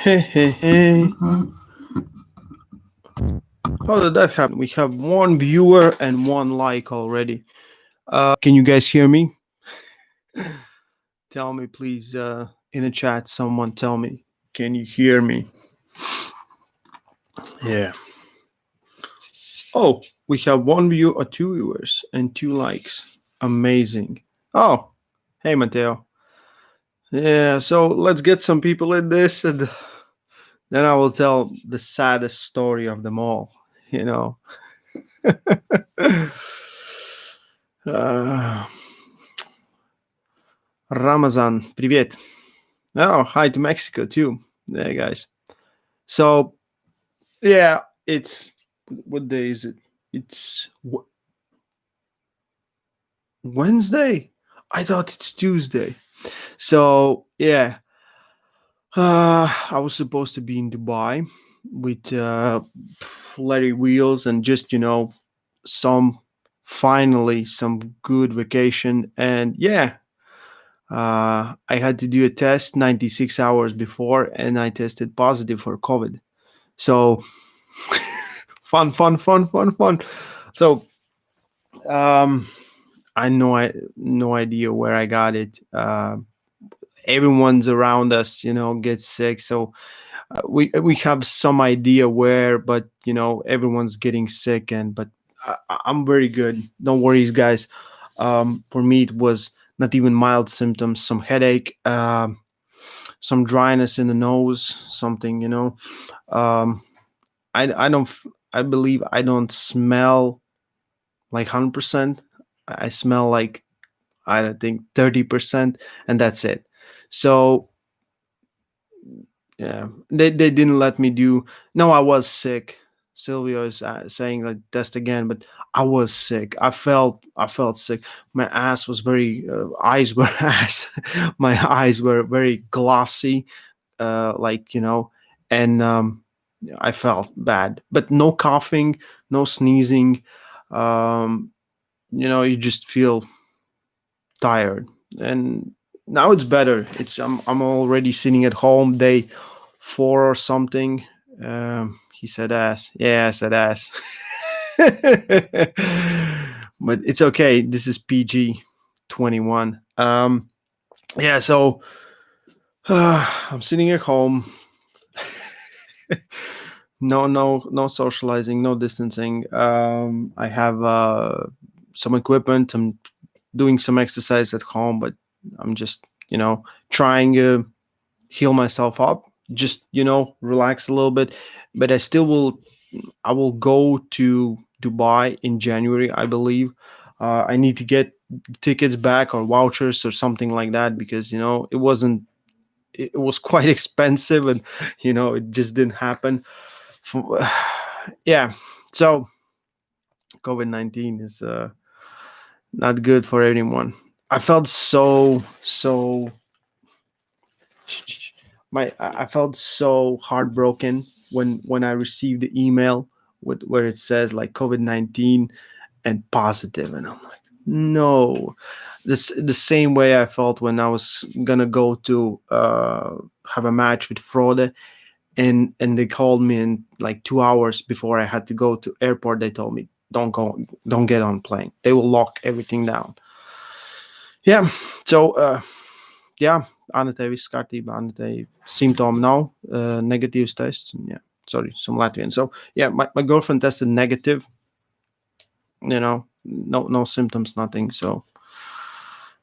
Hey, hey, hey. How did that happen? We have one viewer and one like already. Can you guys hear me? Tell me, please, in the chat, someone tell me. Can you hear me? Yeah. Oh, we have one view or two viewers and two likes. Amazing. Oh, hey, Mateo. Yeah, so let's get some people in this, and then I will tell the saddest story of them all. You know. uh, Ramazan, привет. Oh, hi to Mexico too. Yeah, guys. So, yeah, it's what day is it? It's Wednesday. I thought it's Tuesday. So, yeah, I was supposed to be in Dubai with Larry Wheels and just, some finally some good vacation. And yeah, I had to do a test 96 hours before and I tested positive for COVID. So fun. So um, I no idea where I got it. Everyone's around us, gets sick. So we have some idea where, but everyone's getting sick. But I'm very good. Don't worry, guys. For me, it was not even mild symptoms. Some headache, some dryness in the nose, something. Um, I don't. I believe I don't smell like 100%. I smell like I don't think 30%, and that's it. So yeah, they didn't let me do. No, I was sick. Sylvia is saying like test again, but I was sick. I felt sick. My ass was very eyes were ass. My eyes were very glossy, like and I felt bad, but no coughing, no sneezing. Um, you just feel tired, and now it's better. I'm already sitting at home day 4 or something. He said ass. Yeah, I said ass. But it's okay. This is PG 21. Yeah, so I'm sitting at home. No socializing, no distancing. I have some equipment. I'm doing some exercise at home, but I'm just trying to heal myself up, just relax a little bit. But I will go to Dubai in January, I believe. I need to get tickets back or vouchers or something like that, because it was quite expensive, and it just didn't happen. Yeah, so COVID-19 is not good for anyone. I felt so I felt so heartbroken when I received the email with where it says like COVID-19 and positive, and I'm like, no. This the same way I felt when I was gonna go to have a match with Frode, and they called me in like 2 hours before I had to go to airport. They told me, don't get on plane, they will lock everything down. Yeah, so ja, aan het even kārtībā, aan het symptom nav, negative tests, and yeah, sorry, some Latvian. So yeah, my girlfriend tested negative, no symptoms, nothing. So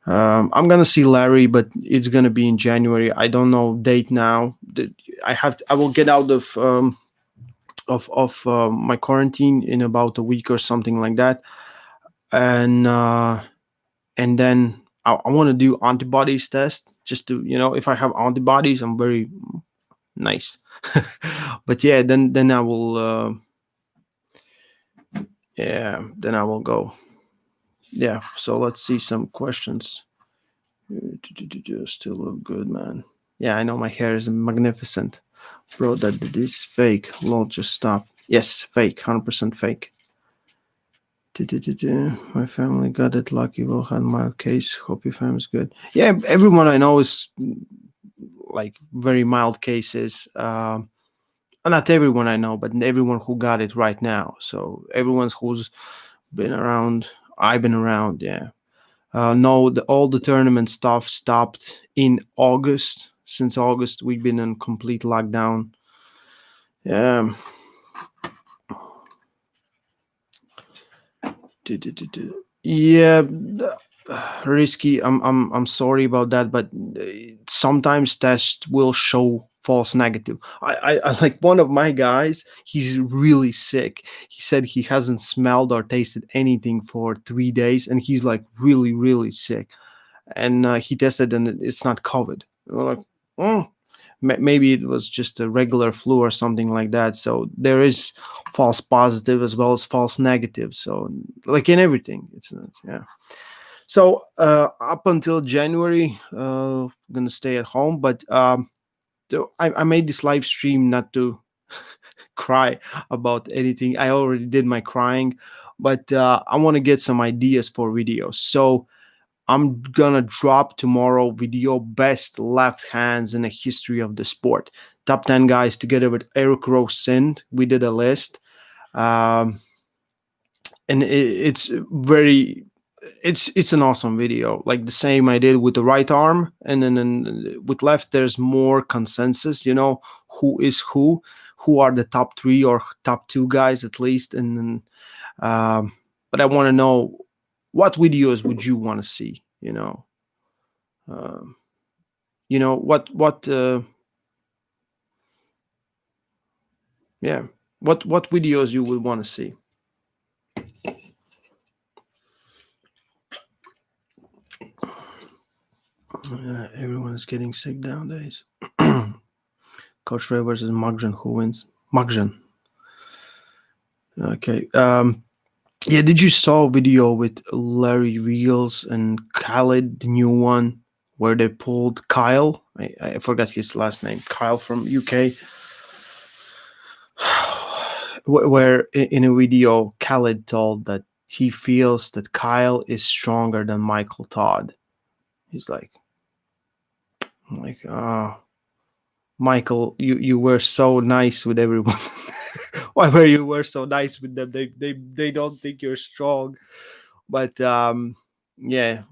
I'm gonna see Larry, but it's gonna be in January. I don't know date now. I will get out of my quarantine in about a week or something like that, and then I want to do antibodies test, just to if I have antibodies, I'm very nice. But yeah, then I will then I will go. Yeah, so let's see some questions. Still look good, man. Yeah, I know my hair is magnificent. Bro, that is fake. Lol, just stop. Yes, fake. 100% fake. My family got it lucky. Well, had mild case. Hope your family's good. Yeah, everyone I know is like very mild cases. Not everyone I know, but everyone who got it right now. So everyone who's been around, I've been around. Yeah. No, all the tournament stuff stopped in August. Since August, we've been in complete lockdown. Yeah. Yeah, risky. I'm sorry about that, but sometimes tests will show false negative. I like one of my guys. He's really sick. He said he hasn't smelled or tasted anything for 3 days, and he's like really sick. And he tested, and it's not COVID. We're like, oh, maybe it was just a regular flu or something like that. So there is false positive as well as false negative. So like in everything, it's yeah. So up until January, I'm gonna stay at home. But I made this live stream not to cry about anything. I already did my crying, but I want to get some ideas for videos. So I'm gonna drop tomorrow video best left hands in the history of the sport. Top 10 guys together with Eric Rosin. We did a list. Um, and it's very it's an awesome video, like the same I did with the right arm, and then with left there's more consensus, who is who are the top three or top two guys at least. And then but I want to know, what videos would you want to see, um, what yeah, what videos you would want to see. Everyone is getting sick nowadays. Coach Ray versus Magjan. Who wins? Magjan. Okay. Yeah, did you saw a video with Larry Reels and Khaled, the new one, where they pulled Kyle? I forgot his last name. Kyle from UK. Where in a video, Khaled told that he feels that Kyle is stronger than Michael Todd. He's like, Michael, you were so nice with everyone. Why were you were so nice with them? They don't think you're strong. But yeah,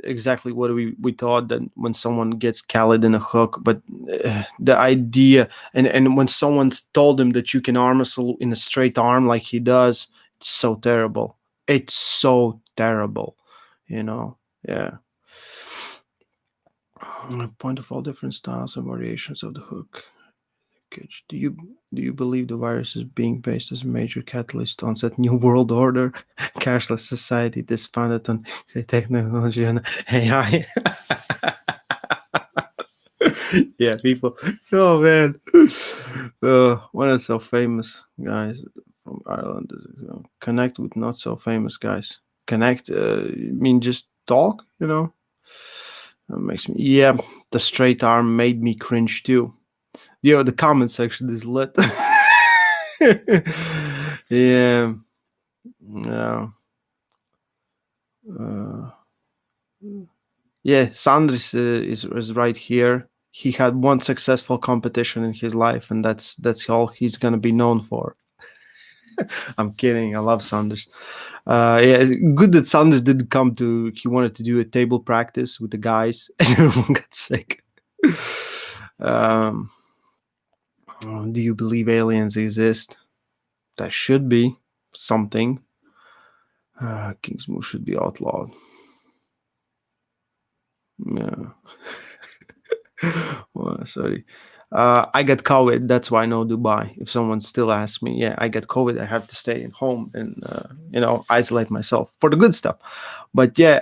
exactly what we thought, that when someone gets Khaled in a hook. But the idea, and when someone told him that you can arm wrestle in a straight arm like he does, it's so terrible. It's so terrible, Yeah. A point of all different styles and variations of the hook. Do you believe the virus is being based as a major catalyst on that new world order, cashless society that's founded on technology and AI? Yeah, people. Oh man, one of so famous guys from Ireland connect with not so famous guys. Connect, I mean just talk, That makes me. Yeah, the straight arm made me cringe too. The comment section is lit. Yeah. No. Uh, yeah, Sandris is right here. He had one successful competition in his life, and that's all he's gonna be known for. I'm kidding. I love Sanders. Yeah, it's good that Sanders didn't come to. He wanted to do a table practice with the guys, and everyone got sick. Um, do you believe aliens exist? That should be something. King's Move should be outlawed. Yeah. Well, sorry. I got COVID. That's why I know Dubai. If someone still asks me, yeah, I got COVID, I have to stay at home and isolate myself for the good stuff. But yeah,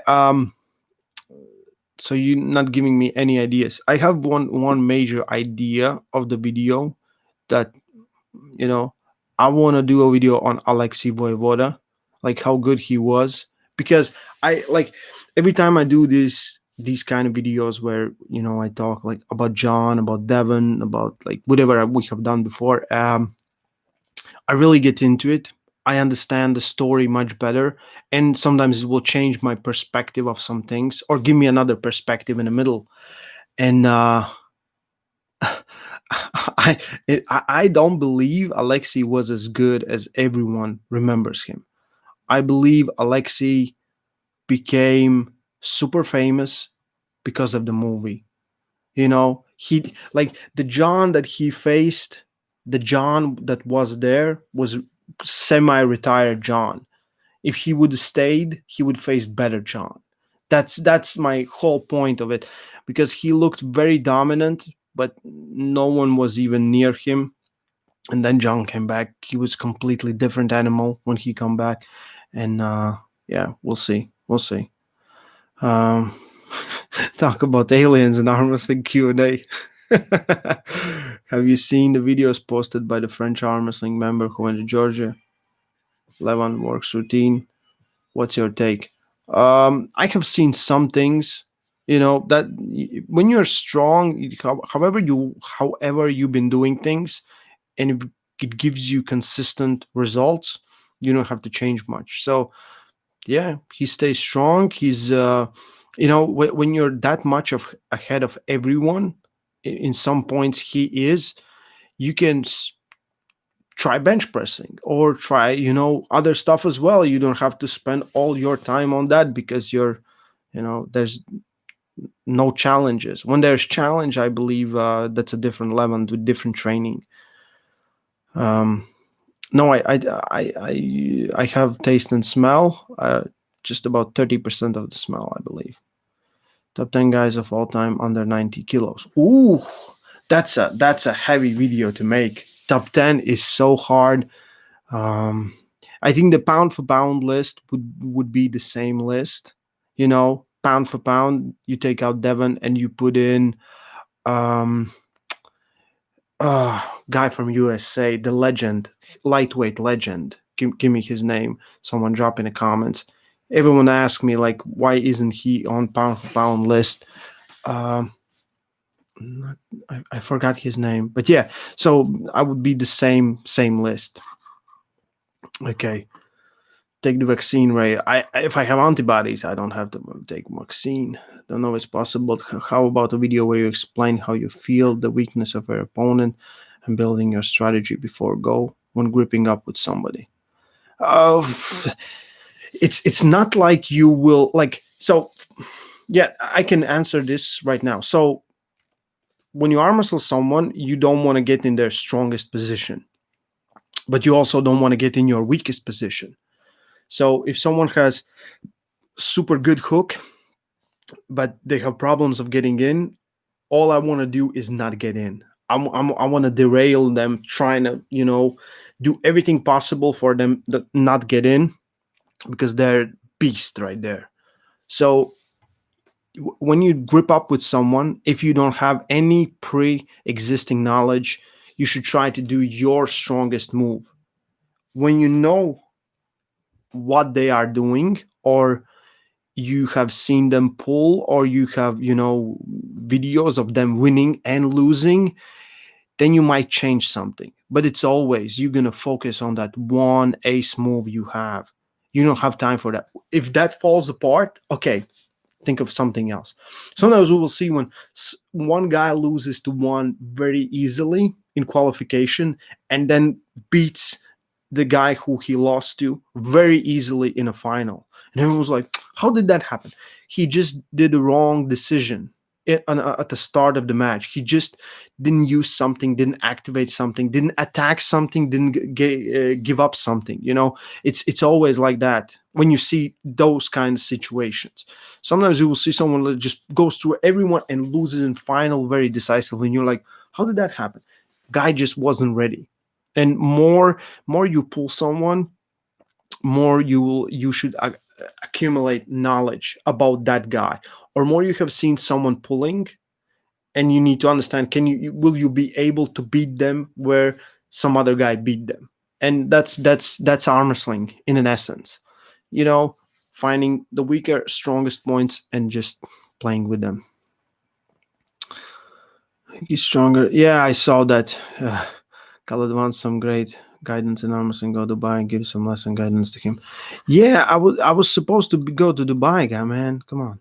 so you're not giving me any ideas. I have one major idea of the video that you know I want to do a video on Alexei Voivoda, like how good he was, because I like every time I do these kind of videos where I talk like about John, about Devon, about like whatever we have done before. I really get into it. I understand the story much better, and sometimes it will change my perspective of some things or give me another perspective in the middle. And I I don't believe Alexei was as good as everyone remembers him. I believe Alexei became super famous because of the movie. You know, he like the John that he faced, the John that was there was semi-retired John. If he would have stayed, he would face better John. That's my whole point of it, because he looked very dominant, but no one was even near him. And then John came back. He was completely different animal when he come back, and yeah, we'll see. We'll see. Um, talk about aliens and arm wrestling Q&A. Have you seen the videos posted by the French arm wrestling member who went to Georgia? Levan works routine. What's your take? I have seen some things, that when you're strong, however you've been doing things, and if it gives you consistent results, you don't have to change much. So yeah, he stays strong. He's when you're that much of ahead of everyone, in some points he is, you can try bench pressing or try other stuff as well. You don't have to spend all your time on that, because there's no challenges. When there's challenge, I believe that's a different level with different training. um no, I have taste and smell, just about 30% of the smell, I believe. Top 10 guys of all time under 90 kilos. Ooh, that's a heavy video to make. Top 10 is so hard. Um, I think the pound for pound list would be the same list. Pound for pound, you take out Devon and you put in um guy from USA, the legend, lightweight legend. Give me his name. Someone drop in the comments. Everyone asked me like, why isn't he on pound for pound list? Um, I forgot his name, but yeah. So I would be the same list. Okay, take the vaccine, Ray. If I have antibodies, I don't have to take vaccine. Don't know if it's possible. How about a video where you explain how you feel the weakness of your opponent and building your strategy before go when gripping up with somebody? Uh, it's not like you will like. So yeah, I can answer this right now. So when you arm wrestle someone, you don't want to get in their strongest position, but you also don't want to get in your weakest position. So if someone has super good hook, but they have problems of getting in, all I want to do is not get in. I want to derail them, trying to do everything possible for them to not get in, because they're beast right there. So when you grip up with someone, if you don't have any pre-existing knowledge, you should try to do your strongest move. When you know what they are doing, or you have seen them pull, or you have videos of them winning and losing, then you might change something. But it's always you're going to focus on that one ace move you have. You don't have time for that. If that falls apart, okay, think of something else. Sometimes we will see when one guy loses to one very easily in qualification, and then beats the guy who he lost to very easily in a final. And everyone was like, how did that happen? He just did the wrong decision at the start of the match. He just didn't use something, didn't activate something, didn't attack something, didn't give up something. It's always like that when you see those kind of situations. Sometimes you will see someone that just goes through everyone and loses in final very decisively, and you're like, how did that happen? Guy just wasn't ready. And more you pull someone, more you should accumulate knowledge about that guy, or more you have seen someone pulling, and you need to understand, will you be able to beat them where some other guy beat them? And that's arm wrestling in an essence, finding the weaker strongest points and just playing with them. He's stronger. Yeah, I saw that. Khaled wants some great guidance in arm wrestling. Go to Dubai and give some lesson guidance to him. Yeah, I was supposed to go to Dubai, guy, man. Come on.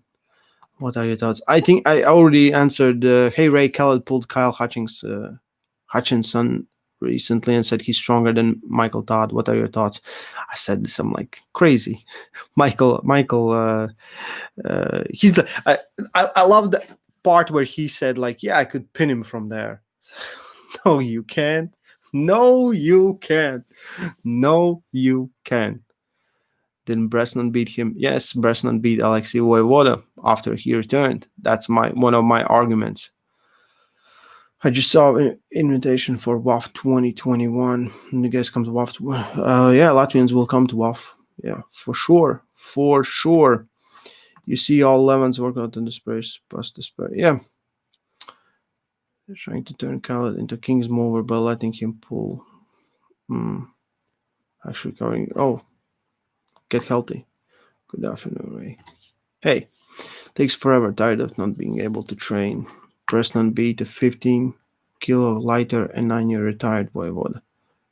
What are your thoughts? I think I already answered. Hey Ray, Khaled pulled Hutchinson recently and said he's stronger than Michael Todd. What are your thoughts? I said this. I'm like crazy. Michael. He's. I love the part where he said like, yeah, I could pin him from there. No, you can't. No, you can't. No, you can't. Didn't Bresnan beat him? Yes, Bresnan beat Alexei Voivoda after he returned. That's my one of my arguments. I just saw an invitation for WAF 2021. And you guys come to WAF. Yeah, Latvians will come to WAF. Yeah, for sure. For sure. You see all 11s work out in the space, plus the space. Yeah. They're trying to turn Khaled into King's mover by letting him pull. Actually, covering. Oh, get healthy. Good afternoon, Ray. Hey, takes forever. Tired of not being able to train. Bresnan beat a 15 kilo lighter and 9-year retired Voivod.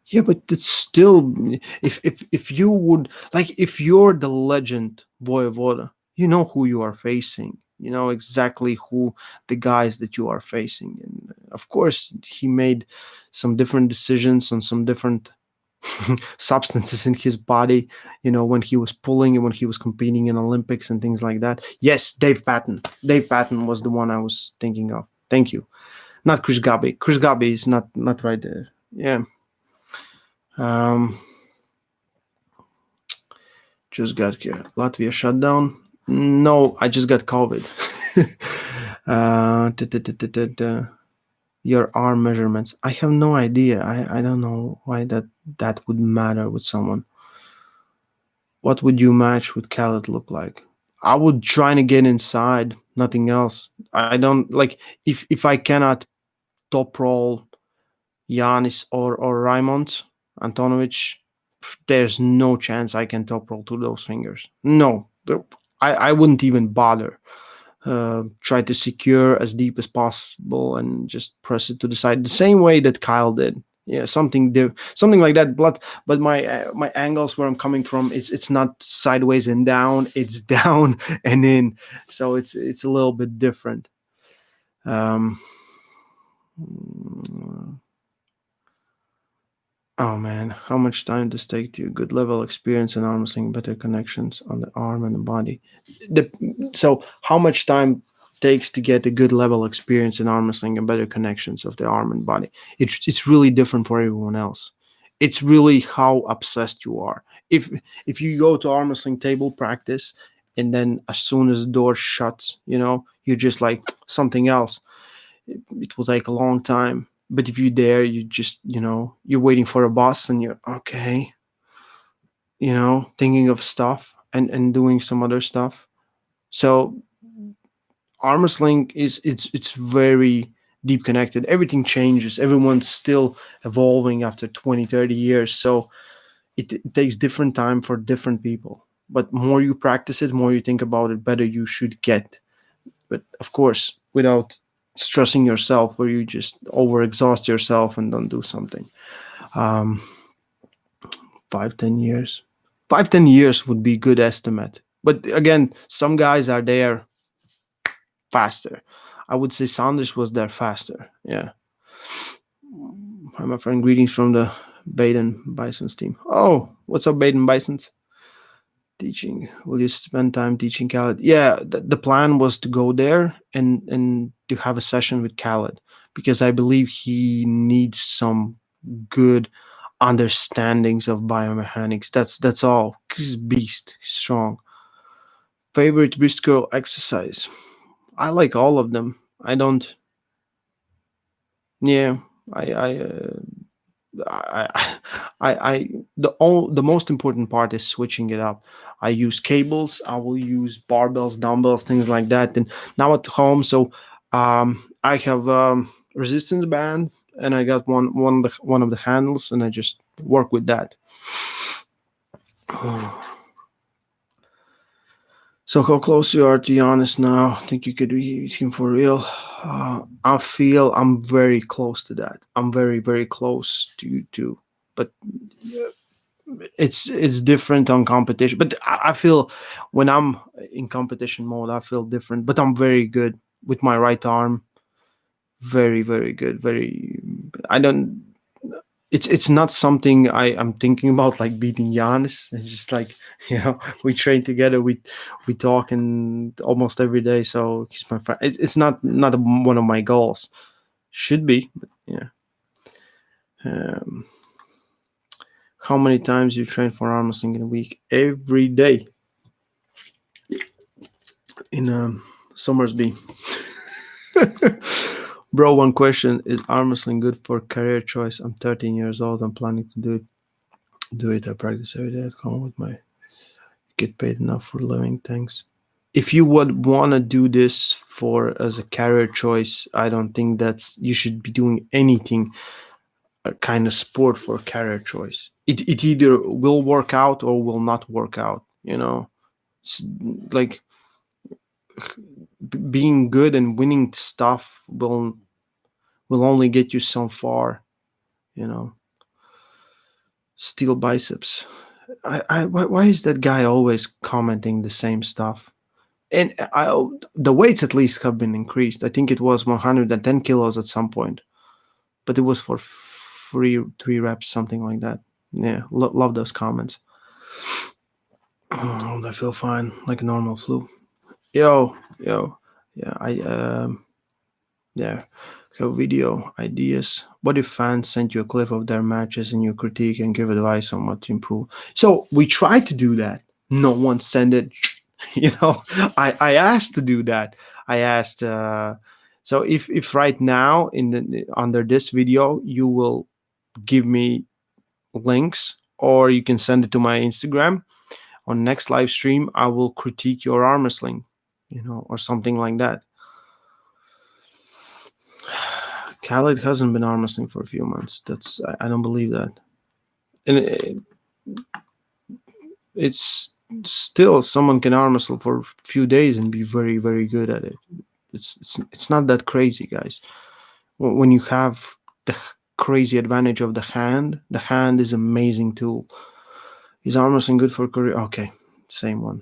Yeah, but it's still if you would like if you're the legend Voivoda, you know who you are facing. You know exactly who the guys that you are facing. And of course he made some different decisions on some different substances in his body, when he was pulling and when he was competing in Olympics and things like that. Yes, Dave Patton. Dave Patton was the one I was thinking of. Thank you. Not Chris Gabi. Chris Gabi is not right there. Yeah. Um, just got here. Latvia shut down. No, I just got COVID. Your arm measurements. I have no idea. I don't know why that would matter with someone. What would you match with Khaled look like? I would try to get inside, nothing else. I don't like if I cannot top roll Yanis or Raimond Antonovich, there's no chance I can top roll to those fingers. No, I wouldn't even bother. Try to secure as deep as possible and just press it to the side the same way that Kyle did. Yeah, something like that. But my angles where I'm coming from, it's not sideways and down. It's down and in. So it's a little bit different. Um, Oh man, how much time does it take to good level experience and arm wrestling, better connections on the arm and the body? So how much time takes to get a good level experience in arm wrestling and better connections of the arm and body? It's really different for everyone else. It's really how obsessed you are. If you go to arm wrestling table practice and then as soon as the door shuts, you're just like something else. It will take a long time. But if you're there, you just, you're waiting for a bus and you're okay, thinking of stuff and doing some other stuff. So arm wrestling it's very deep connected. Everything changes. Everyone's still evolving after 20, 30 years. So it takes different time for different people. But more you practice it, more you think about it, better you should get. But of course, without stressing yourself where you just overexhaust yourself and don't do something. um 5-10 years, 5-10 years would be good estimate, but again some guys are there faster. I would say Sanders was there faster. Yeah. Hi my friend, greetings from the Baden Bisons team. Oh, what's up Baden Bisons? Teaching, will you spend time teaching Khaled? Yeah, the plan was to go there and to have a session with Khaled because I believe he needs some good understandings of biomechanics. That's all. He's a beast. He's strong. Favorite wrist curl exercise? I like all of them. I don't. Yeah, I I, the most important part is switching it up. I use cables. I will use barbells, dumbbells, things like that. And now at home, so I have resistance band, and I got one of the handles, and I just work with that. So how close you are to Giannis now? Think you could beat him for real? I feel I'm very close to that. I'm very very close to you too. But It's different on competition, but I feel when I'm in competition mode, I feel different. But I'm very good with my right arm. Very, very good. Very. I don't. It's not something I'm thinking about, like beating Giannis. It's just like, we train together. We talk and almost every day. So he's my friend. It's not one of my goals. Should be, but yeah. Um, how many times you train for arm wrestling in a week? Every day in Somersby. Bro, one question: is arm wrestling good for career choice? I'm 13 years old. I'm planning to do it. Do it. I practice every day at home with my get paid enough for living. Thanks. If you would want to do this for as a career choice, I don't think that's you should be doing anything a kind of sport for career choice. It either will work out or will not work out. It's like being good and winning stuff will only get you so far. You know, steel biceps. Why is that guy always commenting the same stuff? And the weights at least have been increased. I think it was 110 kilos at some point, but it was for three reps, something like that. Yeah, love those comments. Oh, I feel fine, like a normal flu. Yo, yeah, yeah. So video ideas. What if fans sent you a clip of their matches and you critique and give advice on what to improve? So we tried to do that. No one sent it. I asked to do that. I asked. So if right now under this video you will give me links, or you can send it to my Instagram on next live stream, I will critique your arm wrestling, or something like that. Khaled hasn't been arm wrestling for a few months. I don't believe that, and it's still someone can arm wrestle for a few days and be very, very good at it. It's not that crazy, guys. When you have the crazy advantage of the hand is amazing tool. Is arm wrestling good for career? Okay, same one.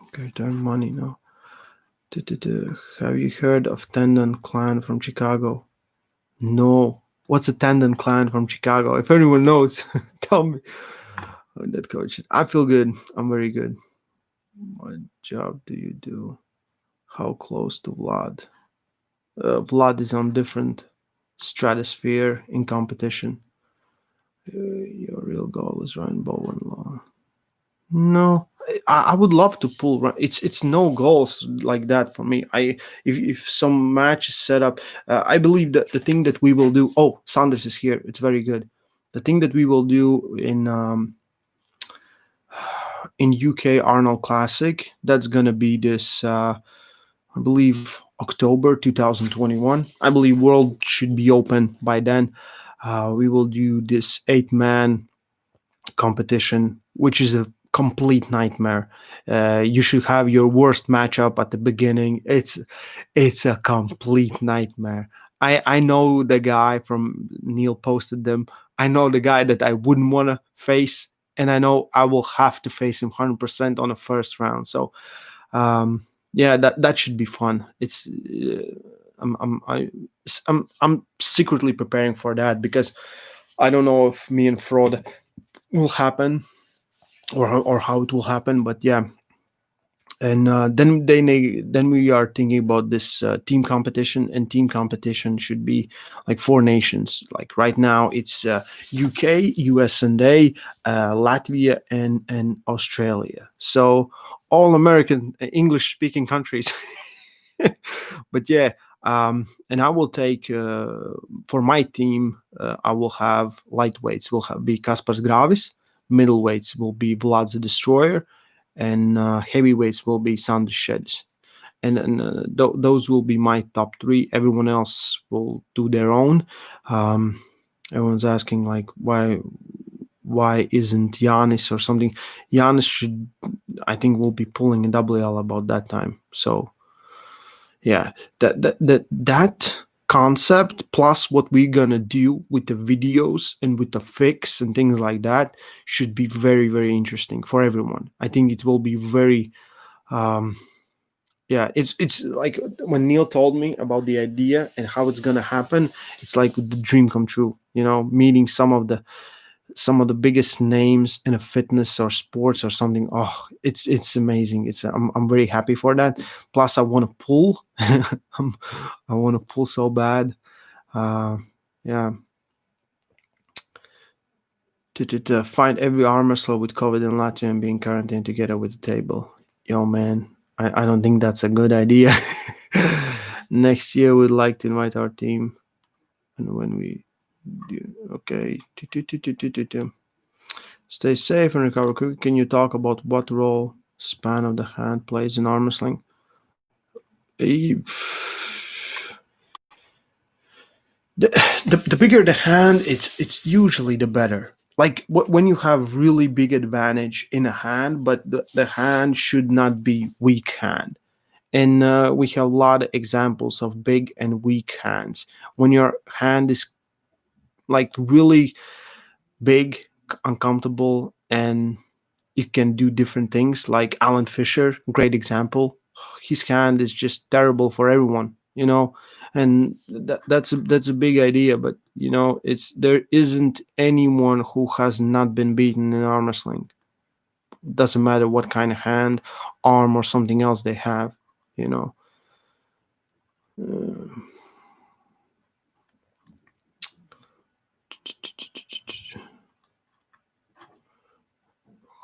Okay, turn money now. Have you heard of Tendon Clan from Chicago? No. What's a Tendon Clan from Chicago? If anyone knows, tell me. That coach. I feel good. I'm very good. What job do you do? How close to Vlad? Vlad is on different stratosphere in competition. Your real goal is Ryan Bowen Law. No, I would love to pull. It's no goals like that for me. If some match is set up, I believe that the thing that we will do. Oh, Sanders is here. It's very good. The thing that we will do in UK Arnold Classic, that's gonna be this. I believe October 2021. I believe World should be open by then. We will do this 8-man competition, which is a complete nightmare. You should have your worst matchup at the beginning. It's a complete nightmare. I know the guy from Neil posted them. I know the guy that I wouldn't want to face, and I know I will have to face him 100% on the first round. So yeah, that should be fun. I'm secretly preparing for that because I don't know if me and Fraud will happen or how it will happen, but yeah. And then we are thinking about this team competition, and team competition should be like 4 nations. Like right now it's UK, US and A, Latvia and Australia. So all American English speaking countries. But yeah, and I will take for my team. I will have lightweights. Will be Kaspars Gravis. Middleweights will be Vlad the Destroyer, and heavyweights will be Sanders Sheds. And those will be my top three. Everyone else will do their own. Everyone's asking like why isn't Giannis or something? Giannis should, I think, will be pulling a WL about that time. So yeah, that concept plus what we're gonna do with the videos and with the fix and things like that should be very, very interesting for everyone. I think it will be very um yeah, it's like when Neil told me about the idea and how it's gonna happen, it's like the dream come true, meeting some of the biggest names in a fitness or sports or something. Oh, it's amazing. I'm very happy for that. Plus I want to pull. I want to pull so bad. uh yeah, to find every arm wrestler with COVID in Latvia and being quarantined together with the table. Yo, man, I don't think that's a good idea. Next year, we'd like to invite our team, and when we do, okay. Stay safe and recover quickly. Can you talk about what role span of the hand plays in arm wrestling? Eh, the, the bigger the hand, it's usually the better. Like when you have really big advantage in a hand, but the hand should not be weak hand. And we have a lot of examples of big and weak hands. When your hand is like really big, uncomfortable, and it can do different things, like Alan Fisher, great example. His hand is just terrible for everyone. And that's a big idea, but it's there isn't anyone who has not been beaten in arm wrestling. Doesn't matter what kind of hand, arm, or something else they have. You know, uh,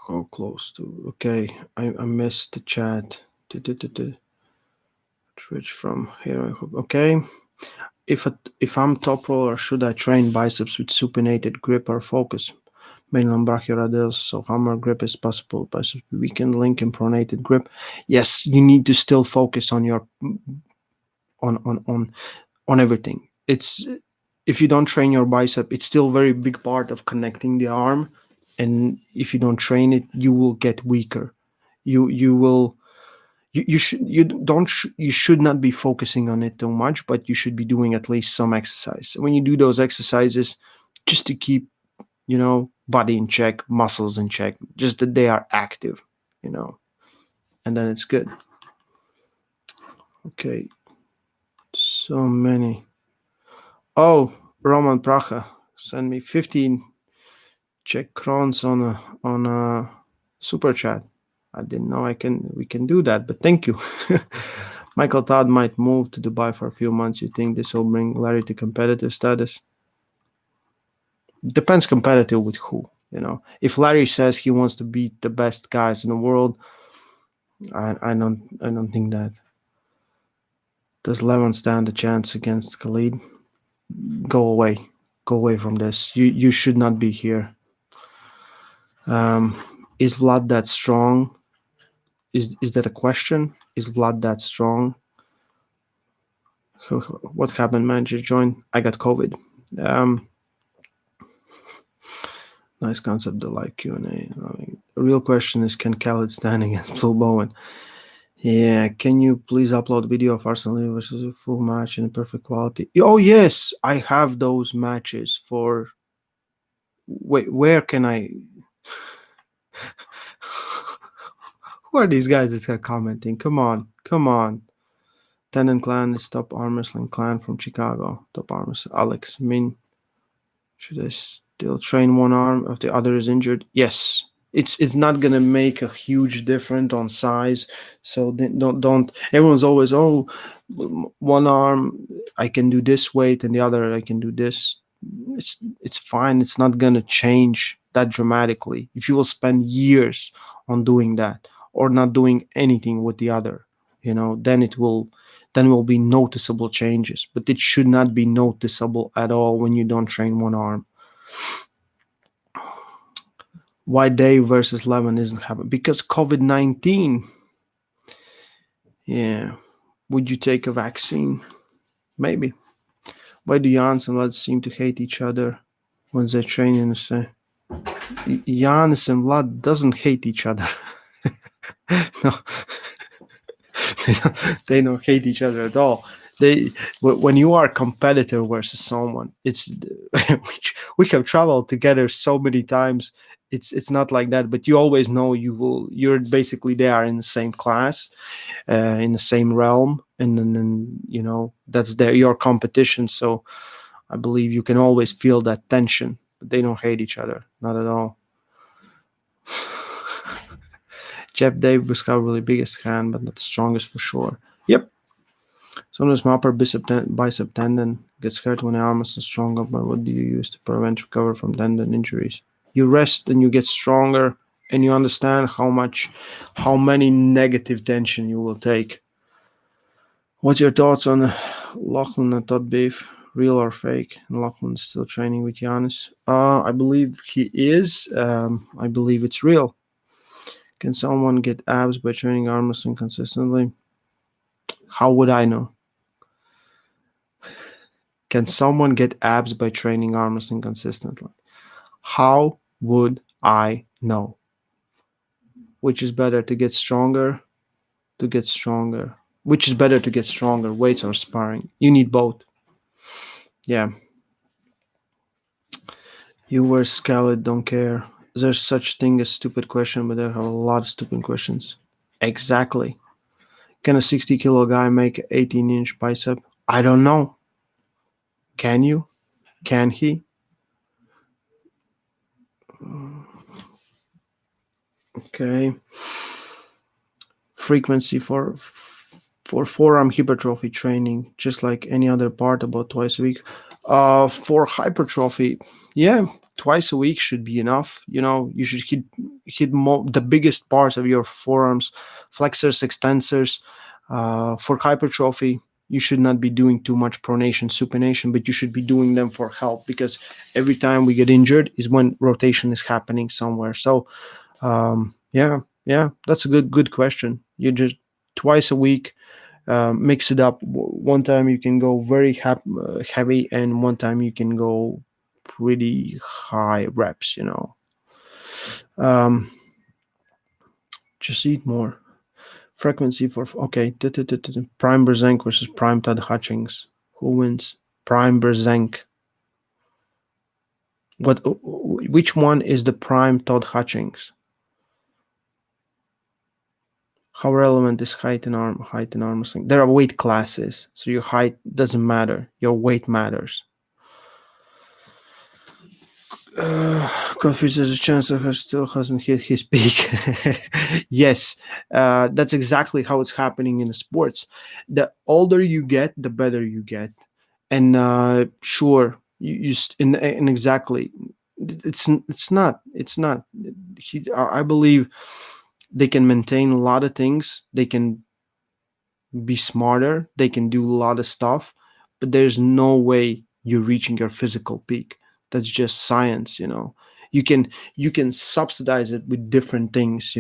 how close to? Okay, I missed the chat. Switch from here. Okay. If I'm top roller, should I train biceps with supinated grip or focus? Mainly on brachioradials, so hammer grip is possible. Biceps weekend link and pronated grip. Yes, you need to still focus on your on everything. It's If you don't train your bicep, it's still a very big part of connecting the arm, and if you don't train it, you will get weaker. You will you should not be focusing on it too much, but you should be doing at least some exercise. When you do those exercises, just to keep body in check, muscles in check, just that they are active, and then it's good. Okay, so many. Oh, Roman Pracha send me 15 Czech crowns on a super chat. I didn't know we can do that, but thank you. Michael Todd might move to Dubai for a few months. You think this will bring Larry to competitive status? Depends competitive with who. If Larry says he wants to beat the best guys in the world, I don't think that. Does Levon stand a chance against Khalid? Go away from this. You should not be here. Is Vlad that strong? Is that a question? Is Vlad that strong? What happened, man? Just joined. I got COVID. Nice concept. I like Q&A. The real question is, can Khalid stand against Blue Bowen? Yeah, can you please upload video of Arsenal versus a full match in perfect quality? Oh yes, I have those matches for. Wait, where can I? Who are these guys that are commenting? Come on. Tendon Clan is top arm wrestling clan from Chicago. Top arm wrestling. Alex Min. Should I still train one arm if the other is injured? Yes. It's not gonna make a huge difference on size. So don't. Everyone's always one arm I can do this weight and the other I can do this. It's fine. It's not gonna change that dramatically. If you will spend years on doing that or not doing anything with the other, then will be noticeable changes. But it should not be noticeable at all when you don't train one arm. Why Dave versus Lemon isn't happening? Because COVID-19. Yeah. Would you take a vaccine? Maybe. Why do Jans and Vlad seem to hate each other when they train in the same? Jans and Vlad doesn't hate each other. No. They don't hate each other at all. They when you are a competitor versus someone, it's we have traveled together so many times. It's not like that, but you always know you're basically there in the same class, in the same realm, and then that's your competition. So I believe you can always feel that tension, but they don't hate each other, not at all. Jeff Davis got really biggest hand, but not the strongest for sure. Yep. Sometimes my upper bicep tendon gets hurt when the arm is stronger, but what do you use to prevent recover from tendon injuries? You rest and you get stronger, and you understand how many negative tension you will take. What's your thoughts on Lachlan and Todd Beef? Real or fake? And Lachlan's still training with Giannis. I believe he is. I believe it's real. Can someone get abs by training arm wrestling consistently? How would I know? Can someone get abs by training arm wrestling consistently? How would I know? Which is better to get stronger? To get stronger. Which is better to get stronger, weights or sparring? You need both. Yeah. You wear scallop, don't care. There's such thing as stupid question, but there have a lot of stupid questions. Exactly. Can a 60-kilo guy make an 18-inch bicep? I don't know. Can you? Can he? Okay. Frequency for forearm hypertrophy training, just like any other part, about twice a week. For hypertrophy, yeah, twice a week should be enough. You should hit the biggest parts of your forearms, flexors, extensors. For hypertrophy, you should not be doing too much pronation, supination, but you should be doing them for help, because every time we get injured is when rotation is happening somewhere. So, yeah, that's a good question. You just twice a week, mix it up. One time you can go very heavy, and one time you can go pretty high reps. Um, just eat more. Frequency for okay. Prime Berzenk versus Prime Todd Hutchings. Who wins? Prime Berzenk. What? Which one is the Prime Todd Hutchings? How relevant is height and arm wrestling? There are weight classes, so your height doesn't matter. Your weight matters. Godfrey says a chancellor still hasn't hit his peak. Yes, that's exactly how it's happening in the sports. The older you get, the better you get. And sure, and exactly, it's not. I believe they can maintain a lot of things. They can be smarter. They can do a lot of stuff, but there's no way you're reaching your physical peak. That's just science. You can subsidize it with different things.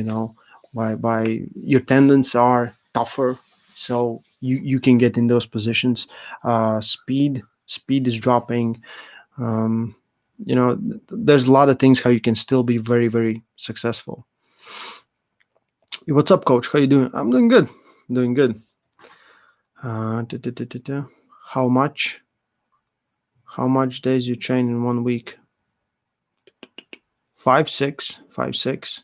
By your tendons are tougher, so you can get in those positions. Speed is dropping. Um, there's a lot of things how you can still be very, very successful. What's up, coach? How you doing? I'm doing good. Doing good. How much? How much days you train in 1 week? 5, 6, 5, 6.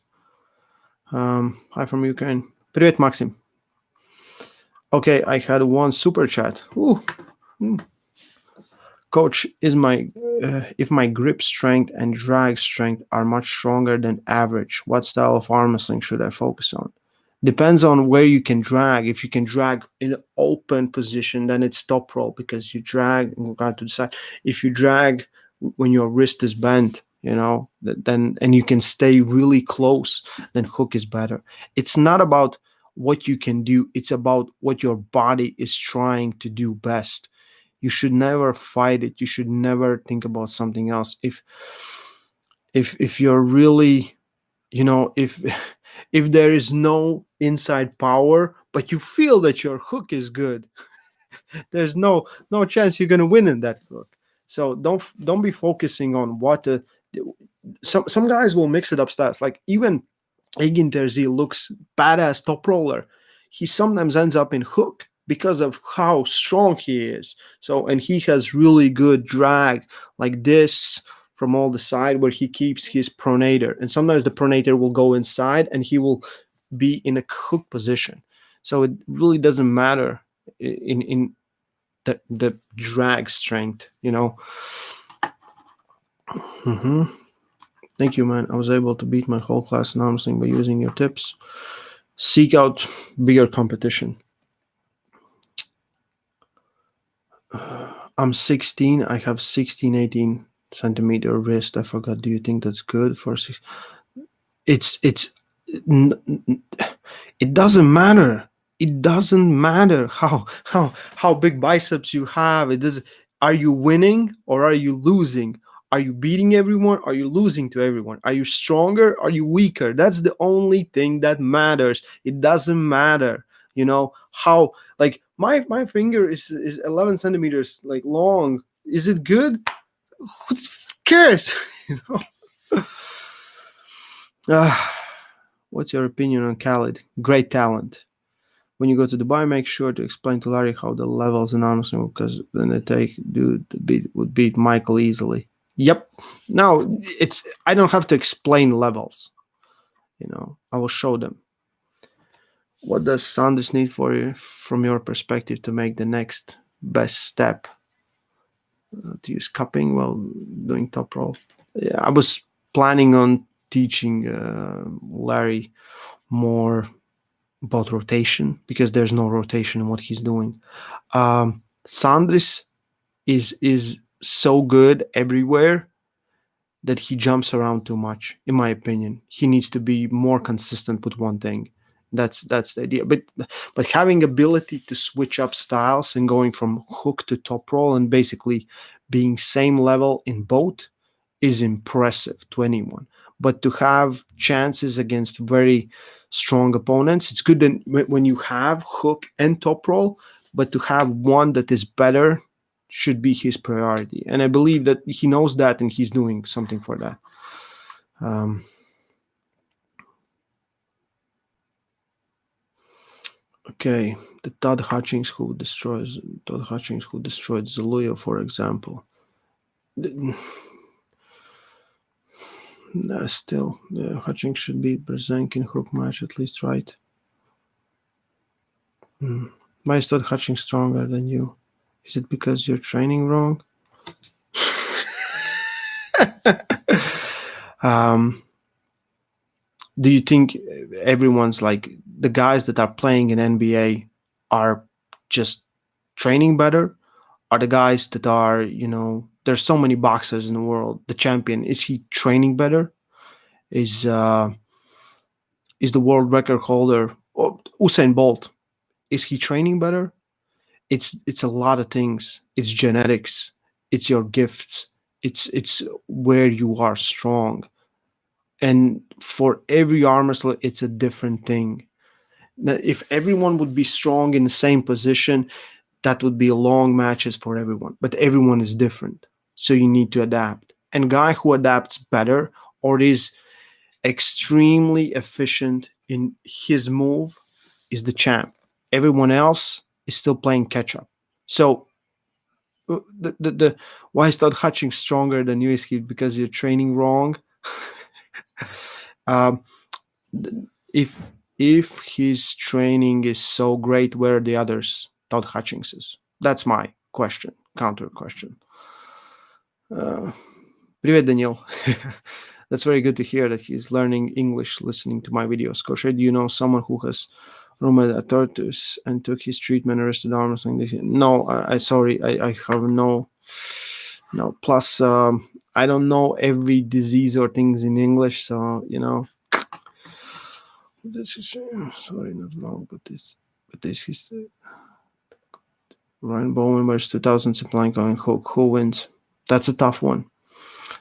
Hi from Ukraine. Привет, Maxim. Okay, I had one super chat. Ooh. Coach, if my grip strength and drag strength are much stronger than average, what style of arm wrestling should I focus on? Depends on where you can drag. If you can drag in an open position, then it's top roll, because you drag and go to the side. If you drag when your wrist is bent, then and you can stay really close, then hook is better. It's not about what you can do. It's about what your body is trying to do best. You should never fight it. You should never think about something else. If you're really, if if there is no inside power, but you feel that your hook is good, there's no chance you're gonna win in that hook. So don't be focusing on what some guys will mix it up styles. Like even Egin Terzi looks badass top roller. He sometimes ends up in hook, because of how strong he is. So, and he has really good drag like this from all the side where he keeps his pronator. And sometimes the pronator will go inside and he will be in a hook position. So it really doesn't matter in the drag strength, you know. hmm Thank you, man. I was able to beat my whole class in arm wrestling by using your tips. Seek out bigger competition. I'm 16. I have 16, 18 centimeter wrist. I forgot. Do you think that's good for six? It's it doesn't matter. It doesn't matter how big biceps you have. It does. Are you winning or are you losing? Are you beating everyone? Are you losing to everyone? Are you stronger? Are you weaker? That's the only thing that matters. It doesn't matter, how, like, my finger is 11 centimeters like long. Is it good? Who cares? you know. Ah, what's your opinion on Khalid? Great talent. When you go to Dubai, make sure to explain to Larry how the levels in arm wrestling, because then the take dude would beat Michael easily. Yep. No, I don't have to explain levels. I will show them. What does Sanders need for you, from your perspective, to make the next best step? To use cupping while doing top roll. Yeah, I was planning on teaching Larry more about rotation, because there's no rotation in what he's doing. Sandris is so good everywhere that he jumps around too much. In my opinion, he needs to be more consistent with one thing. That's the idea. But having ability to switch up styles and going from hook to top roll and basically being same level in both is impressive to anyone. But to have chances against very strong opponents, it's good when you have hook and top roll, but to have one that is better should be his priority. And I believe that he knows that and he's doing something for that. Okay, the Todd Hutchings who destroyed Zaluya, for example. Still, Hutchings should beat Brzezinski in hook match at least, right? Why is Todd Hutchings stronger than you? Is it because you're training wrong? Do you think everyone's like the guys that are playing in NBA are just training better? Are the guys that are, there's so many boxers in the world. The champion, is he training better? Is the world record holder, Usain Bolt, is he training better? It's a lot of things. It's genetics. It's your gifts. It's where you are strong. And for every arm wrestler, it's a different thing. Now, if everyone would be strong in the same position, that would be long matches for everyone. But everyone is different, so you need to adapt. And guy who adapts better or is extremely efficient in his move is the champ. Everyone else is still playing catch up. So the why is Todd Hutchings stronger than you? Is because you're training wrong? If his training is so great, where are the others? Todd Hutchings is. That's my question. Counter question. Привет, Daniel. That's very good to hear that he's learning English listening to my videos. Kosher, do you know someone who has rheumatoid arthritis and took his treatment, arrested arm wrestling? No, I sorry, I have no. Plus, I don't know every disease or things in English, so This is sorry, not wrong, but this is Ryan Bowman versus 2000 supplying going hook. Who wins? That's a tough one.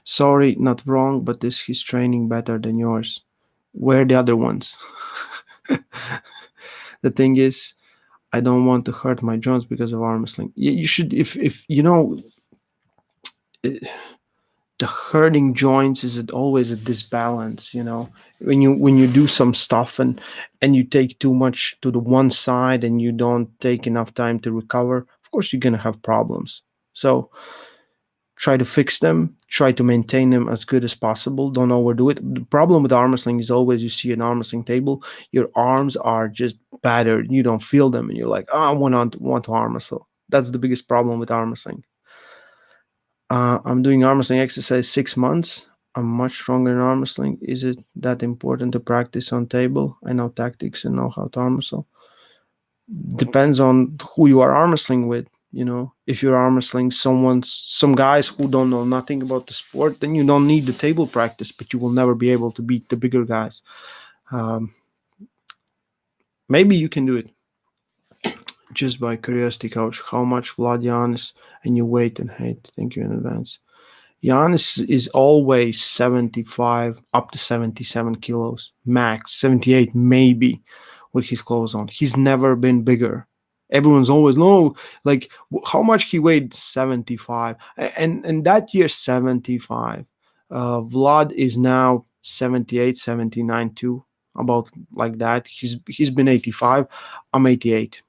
Sorry, not wrong, but he's training better than yours. Where are the other ones? The thing is, I don't want to hurt my joints because of arm wrestling. You should, if the hurting joints is always a disbalance, when you do some stuff and you take too much to the one side and you don't take enough time to recover, of course you're going to have problems. So try to fix them, try to maintain them as good as possible, don't overdo it. The problem with arm wrestling is always you see an arm wrestling table, your arms are just battered, you don't feel them, and you're like, oh, I want to arm wrestle. That's the biggest problem with arm wrestling. I'm doing arm wrestling exercise 6 months. I'm much stronger in arm wrestling. Is it that important to practice on table? I know tactics and know how to arm wrestle. Depends on who you are arm wrestling with. If you're arm wrestling some guys who don't know nothing about the sport, then you don't need the table practice, but you will never be able to beat the bigger guys. Um, Maybe you can do it. Just by curiosity, coach, how much Vlad Giannis and you weight and height? Thank you in advance. Giannis is always 75 up to 77 kilos, max 78 maybe with his clothes on. He's never been bigger. Everyone's always no, like how much he weighed 75, and that year 75. Vlad is now 78, 79 too, about like that. He's been 85. I'm 88.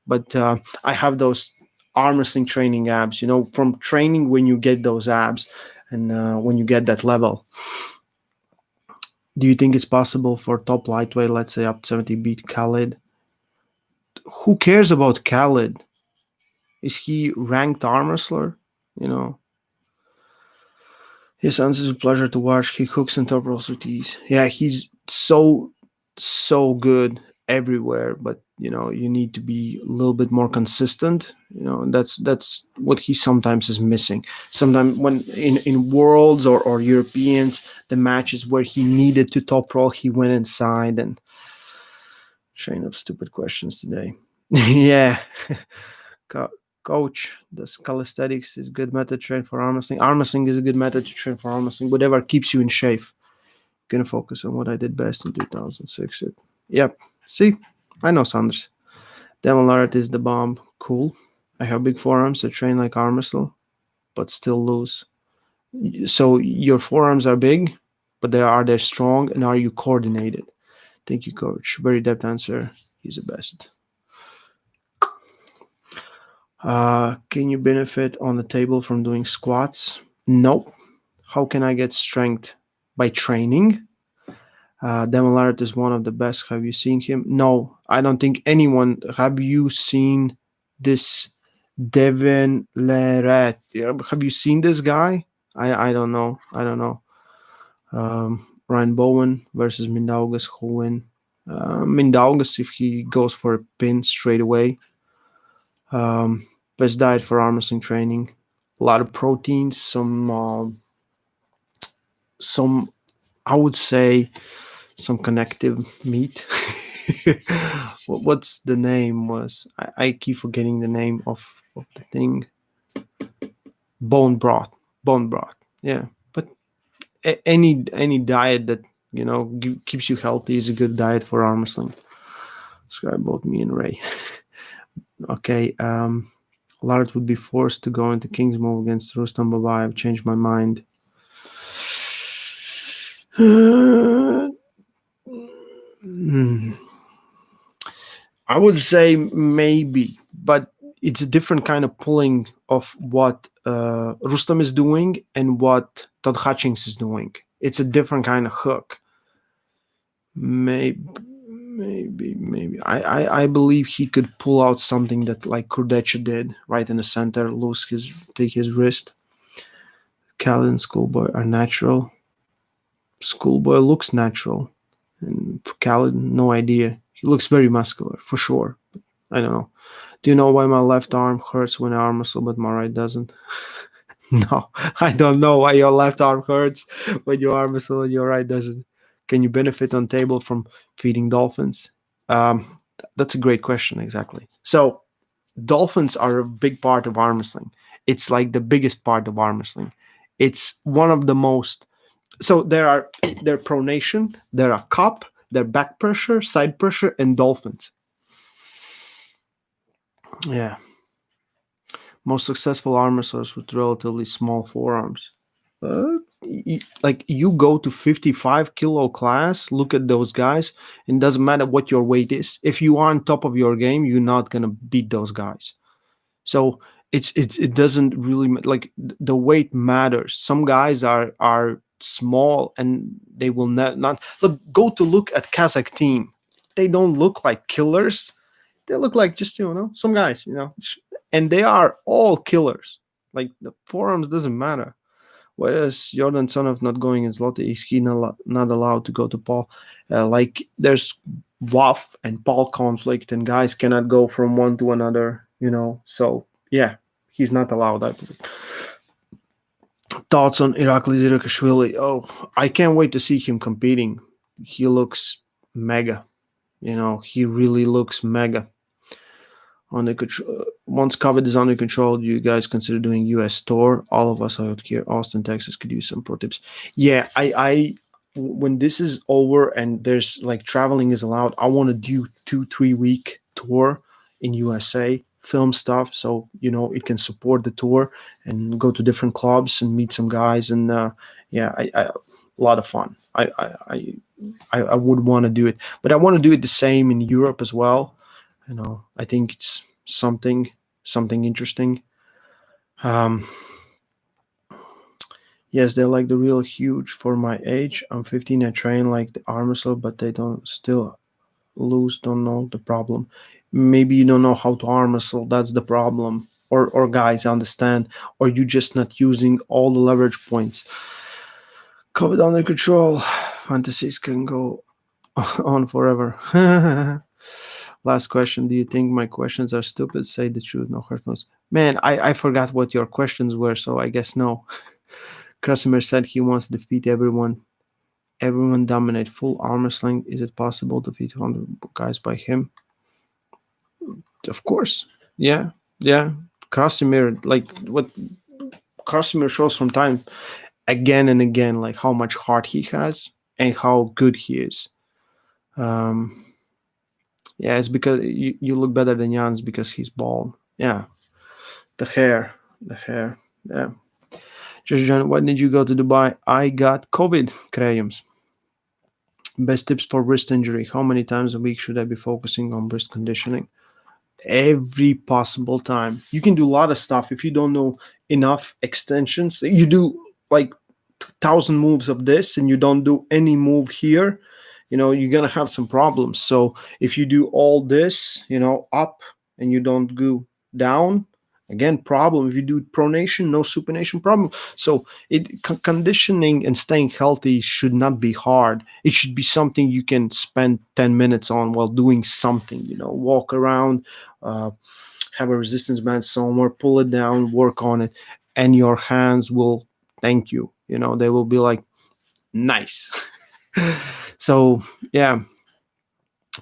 But I have those arm wrestling training abs, from training when you get those abs and when you get that level. Do you think it's possible for top lightweight, let's say up to 70, beat Khalid? Who cares about Khalid? Is he ranked arm wrestler? You know, His sounds is a pleasure to watch. He cooks and top rolls with ease. Yeah, he's so good everywhere, but you need to be a little bit more consistent. And that's what he sometimes is missing. Sometimes when in worlds or Europeans, the matches where he needed to top roll, he went inside and train of stupid questions today. Yeah. Co- Coach, does calisthenics is a good method to train for arm wrestling? Arm wrestling is a good method to train for arm wrestling. Whatever keeps you in shape. Gonna focus on what I did best in 2006. Yep. See, I know Sanders. Devon Larratt is the bomb. Cool. I have big forearms. I train like arm wrestle, but still lose. So your forearms are big, but they strong, and are you coordinated? Thank you, coach. Very depth answer. He's the best. Can you benefit on the table from doing squats? Nope. How can I get strength? By training. Devon Larratt is one of the best. Have you seen him? No, I don't think anyone. Have you seen this Devon Larratt? Have you seen this guy? I don't know. I don't know. Ryan Bowen versus Mindaugas. Who win? Mindaugas if he goes for a pin straight away. Best diet for arm wrestling training. A lot of proteins, some I would say some connective meat. What's the name was? I keep forgetting the name of the thing. Bone broth. Bone broth. Yeah, but any diet that keeps you healthy is a good diet for arm wrestling. Describe both me and Ray. Okay. Lard would be forced to go into King's move against Rustam Babai. I've changed my mind. I would say maybe, but it's a different kind of pulling of what Rustam is doing and what Todd Hutchings is doing. It's a different kind of hook. Maybe. I believe he could pull out something that like Kurdecha did right in the center, take his wrist. Khaled and Schoolboy are natural. Schoolboy looks natural, and for Khaled, no idea. He looks very muscular for sure. But I don't know. Do you know why my left arm hurts when I arm wrestle, but my right doesn't? No, I don't know why your left arm hurts when you arm wrestle and your right doesn't. Can you benefit on table from feeding dolphins? That's a great question, exactly. So, dolphins are a big part of arm wrestling. It's like the biggest part of arm wrestling. It's one of the most. So their pronation, there are cup, their back pressure, side pressure, and dolphins. Yeah. Most successful arm wrestlers with relatively small forearms. Like you go to 55 kilo class, look at those guys, and it doesn't matter what your weight is. If you are on top of your game, you're not gonna beat those guys. So it doesn't really like the weight matters. Some guys are small and they will not look. Go to look at Kazakh team. They don't look like killers. They look like just some guys, and they are all killers. Like the forearms doesn't matter. Whereas Jordan Sonov not going in Zloty, is he not allowed to go to Paul? Like there's WAF and Paul conflict, and guys cannot go from one to another. So yeah, he's not allowed. I believe. Thoughts on Irakli Zirakashvili? Oh, I can't wait to see him competing. He looks mega. He really looks mega. Under control. Once COVID is under control, do you guys consider doing US tour? All of us out here, Austin, Texas, could use some pro tips. Yeah, I when this is over and there's like traveling is allowed, I want to do 2-3 week tour in USA, film stuff, so it can support the tour and go to different clubs and meet some guys, and yeah, a lot of fun. I would want to do it, but I want to do it the same in Europe as well. I think it's something interesting. Um, yes, they're like the real huge for my age. I'm 15. I train like the arm wrestler, but they don't still lose. Don't know the problem. Maybe you don't know how to arm wrestle. That's the problem. Or guys understand, or you just not using all the leverage points. COVID under control. Fantasies can go on forever. Last question. Do you think my questions are stupid? Say the truth. No hard feelings. Man, I forgot what your questions were, so I guess no. Krasimir said he wants to defeat everyone. Everyone dominate full arm wrestling. Is it possible to defeat 200 guys by him? Of course. Yeah. Yeah. Krasimir, like what Krasimir shows from time again and again, like how much heart he has and how good he is. Yeah, it's because you look better than Jans because he's bald. Yeah, the hair. Yeah. Just John, why did you go to Dubai? I got COVID. Krayums. Best tips for wrist injury. How many times a week should I be focusing on wrist conditioning? Every possible time. You can do a lot of stuff if you don't know enough extensions. You do like 1,000 moves of this and you don't do any move here, you're gonna have some problems. So if you do all this, up and you don't go down, again, problem. If you do pronation, no supination, problem. So conditioning and staying healthy should not be hard. It should be something you can spend 10 minutes on while doing something, walk around, have a resistance band somewhere, pull it down, work on it, and your hands will thank you. They will be like, nice. So yeah,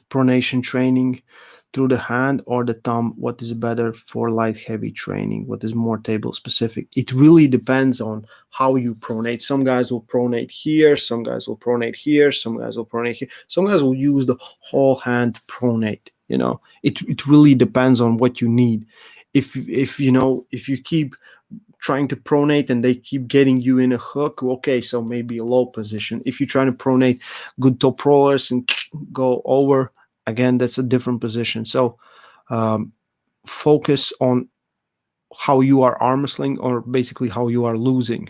pronation training through the hand or the thumb, what is better for light heavy training? What is more table specific? It really depends on how you pronate. Some guys will pronate here, some guys will pronate here, some guys will pronate here, some guys will use the whole hand to pronate. It really depends on what you need. If you keep trying to pronate and they keep getting you in a hook, okay, so maybe a low position. If you're trying to pronate good top rollers and go over, again, that's a different position. So focus on how you are arm wrestling, or basically how you are losing.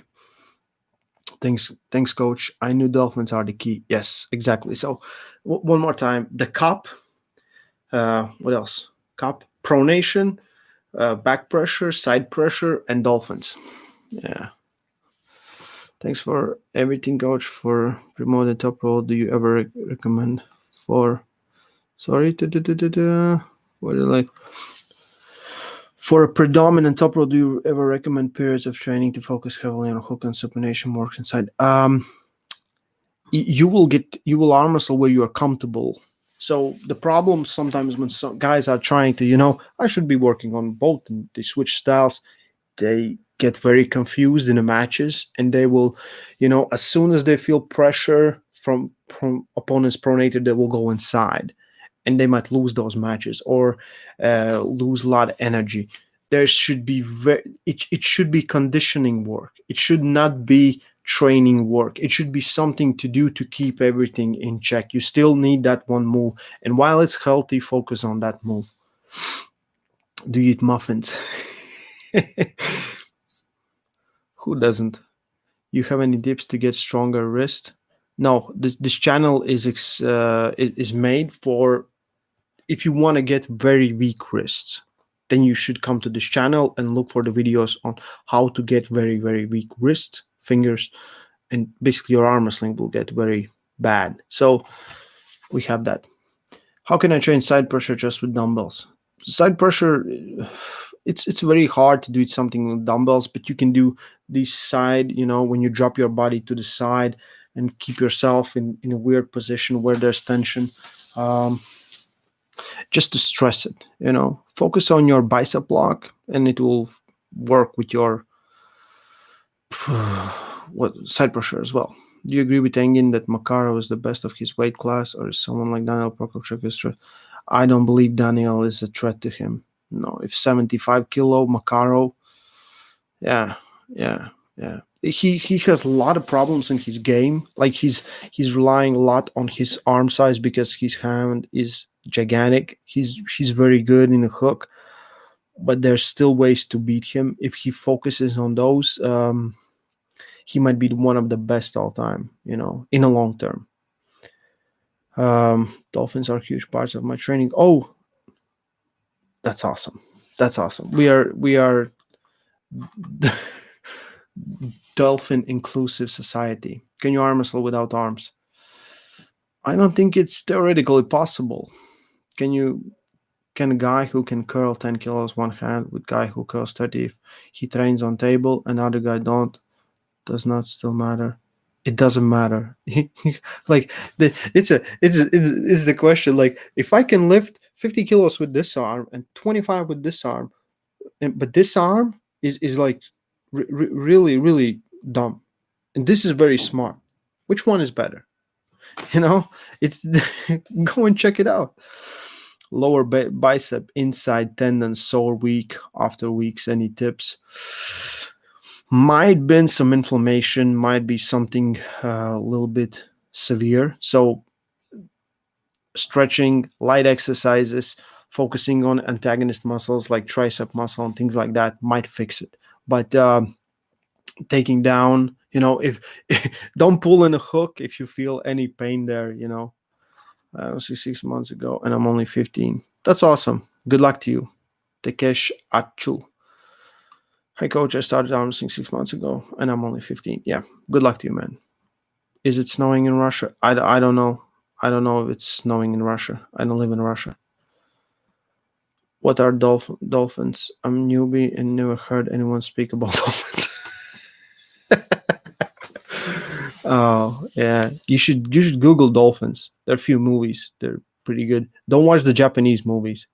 Thanks, coach. I knew dolphins are the key. Yes, exactly. So one more time, the cup. What else? Cup, pronation, back pressure, side pressure, and dolphins. Yeah. Thanks for everything, coach, for promoting top roll. Do you ever recommend for what do you like? For a predominant top roll, do you ever recommend periods of training to focus heavily on hook and supination works inside? You will arm wrestle where you are comfortable. So the problem sometimes when some guys are trying to, I should be working on both, and they switch styles, they get very confused in the matches, and they will, as soon as they feel pressure from opponents pronated, they will go inside, and they might lose those matches or lose a lot of energy. There should be it should be conditioning work. It should not be training work. It should be something to do to keep everything in check. You still need that one move, and while it's healthy, focus on that move. Do you eat muffins? Who doesn't? You have any tips to get stronger wrist? No, this channel is made for if you want to get very weak wrists. Then you should come to this channel and look for the videos on how to get very weak wrists, fingers, and basically your arm wrestling will get very bad. So we have that. How can I train side pressure just with dumbbells? Side pressure, it's very hard to do it something with dumbbells, but you can do this side, when you drop your body to the side and keep yourself in a weird position where there's tension. Um, just to stress it, focus on your bicep block and it will work with your what side pressure as well. Do you agree with Engin that Makaro is the best of his weight class, or is someone like Daniel Prokopchuk a threat? I don't believe Daniel is a threat to him. No, if 75 kilo Makaro, yeah, yeah, yeah. He has a lot of problems in his game. Like he's relying a lot on his arm size because his hand is gigantic. He's very good in a hook, but there's still ways to beat him if he focuses on those. He might be one of the best all time, in a long term. Dolphins are huge parts of my training. Oh, that's awesome. That's awesome. We are dolphin inclusive society. Can you arm wrestle without arms? I don't think it's theoretically possible. Can a guy who can curl 10 kilos one hand with guy who curls 30 if he trains on table, another guy don't, does not still matter? It doesn't matter. Like it's the question. Like if I can lift 50 kilos with this arm and 25 with this arm, but this arm is like really dumb, and this is very smart. Which one is better? It's go and check it out. Lower bicep inside tendon sore week after weeks. Any tips? Might been some inflammation, might be something a little bit severe. So stretching, light exercises, focusing on antagonist muscles like tricep muscle and things like that might fix it. But taking down, if don't pull in a hook if you feel any pain there. I was 6 months ago and I'm only 15. That's awesome. Good luck to you. Takesh Achu. Hi, coach. I started arm wrestling 6 months ago and I'm only 15. Yeah. Good luck to you, man. Is it snowing in Russia? I don't know. I don't know if it's snowing in Russia. I don't live in Russia. What are dolphins? I'm newbie and never heard anyone speak about dolphins. Oh yeah, you should Google dolphins. There are a few movies. They're pretty good. Don't watch the Japanese movies.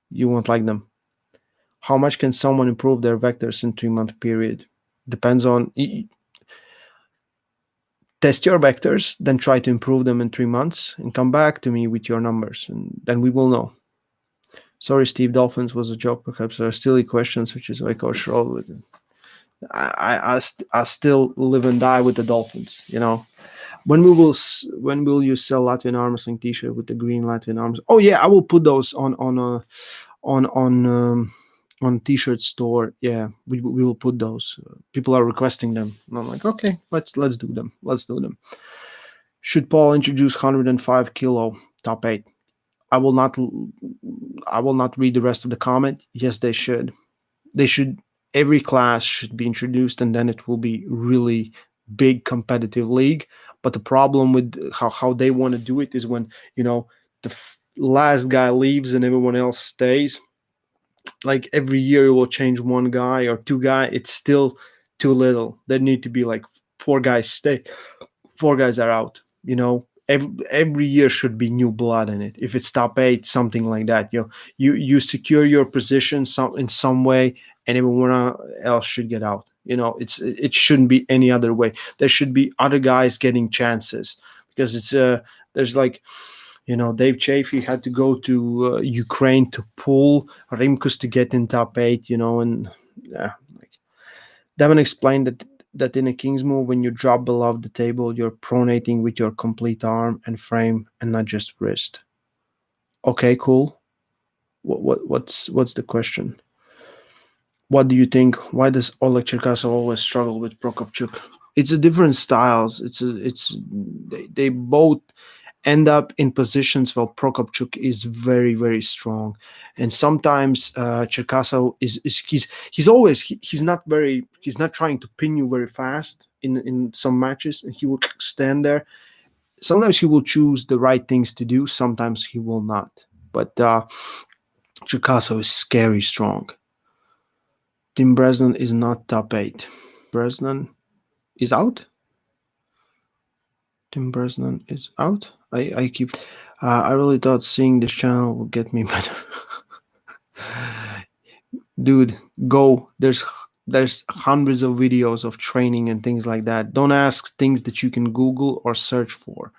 You won't like them. How much can someone improve their vectors in 3 month period? Depends on test your vectors, then try to improve them in 3 months, and come back to me with your numbers, and then we will know. Sorry, Steve. Dolphins was a joke. Perhaps there are silly questions, which is why Coach roll with it. I still live and die with the Dolphins. When will you sell Latvian arm wrestling T-shirt with the green Latvian arms? Oh yeah, I will put those on T-shirt store. Yeah, we will put those. People are requesting them, and I'm like, okay, let's do them. Let's do them. Should Paul introduce 105 kilo top 8? I will not read the rest of the comment. Yes, they should. They should. Every class should be introduced, and then it will be really big competitive league. But the problem with how they want to do it is when the last guy leaves and everyone else stays. Like every year, it will change one guy or two guy. It's still too little. There need to be like 4 guys stay, 4 guys are out. Every year should be new blood in it. If it's top 8, something like that, you secure your position in some way, and everyone else should get out. It shouldn't be any other way. There should be other guys getting chances, because there's like Dave Chaffee had to go to Ukraine to pull Rimkus to get in top eight. And yeah, like Devon explained that in a King's move, when you drop below the table, you're pronating with your complete arm and frame and not just wrist. Okay, cool. What's the question? What do you think? Why does Oleg Cherkasov always struggle with Prokopchuk? It's a different styles. They both end up in positions where Prokopchuk is very, very strong, and sometimes Cherkasov is he's not trying to pin you very fast in some matches, and he will stand there. Sometimes he will choose the right things to do. Sometimes he will not. But Cherkasov is scary strong. Tim Bresnan is not top eight. Bresnan is out. Tim Bresnan is out. I keep. I really thought seeing this channel would get me better. Dude, go. There's hundreds of videos of training and things like that. Don't ask things that you can Google or search for.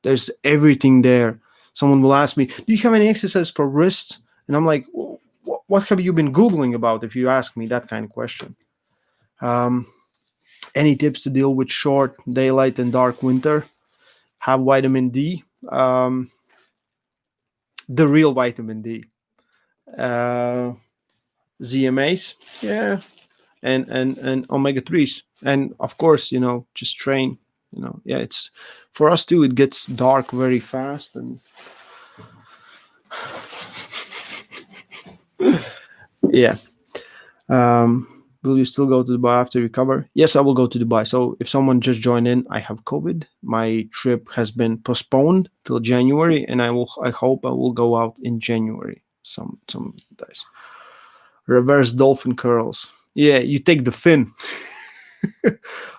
There's everything there. Someone will ask me, "Do you have any exercise for wrists?" And I'm like, "What have you been Googling about?" If you ask me that kind of question. Any tips to deal with short daylight and dark winter? Have vitamin D, the real vitamin D, uh, ZMAs, yeah, and omega 3s, and of course, just train. Yeah, it's for us too. It gets dark very fast, and yeah. Will you still go to Dubai after you recover? Yes, I will go to Dubai. So if someone just joined in, I have COVID. My trip has been postponed till January, and I hope I will go out in January some days. Reverse dolphin curls. Yeah, you take the fin.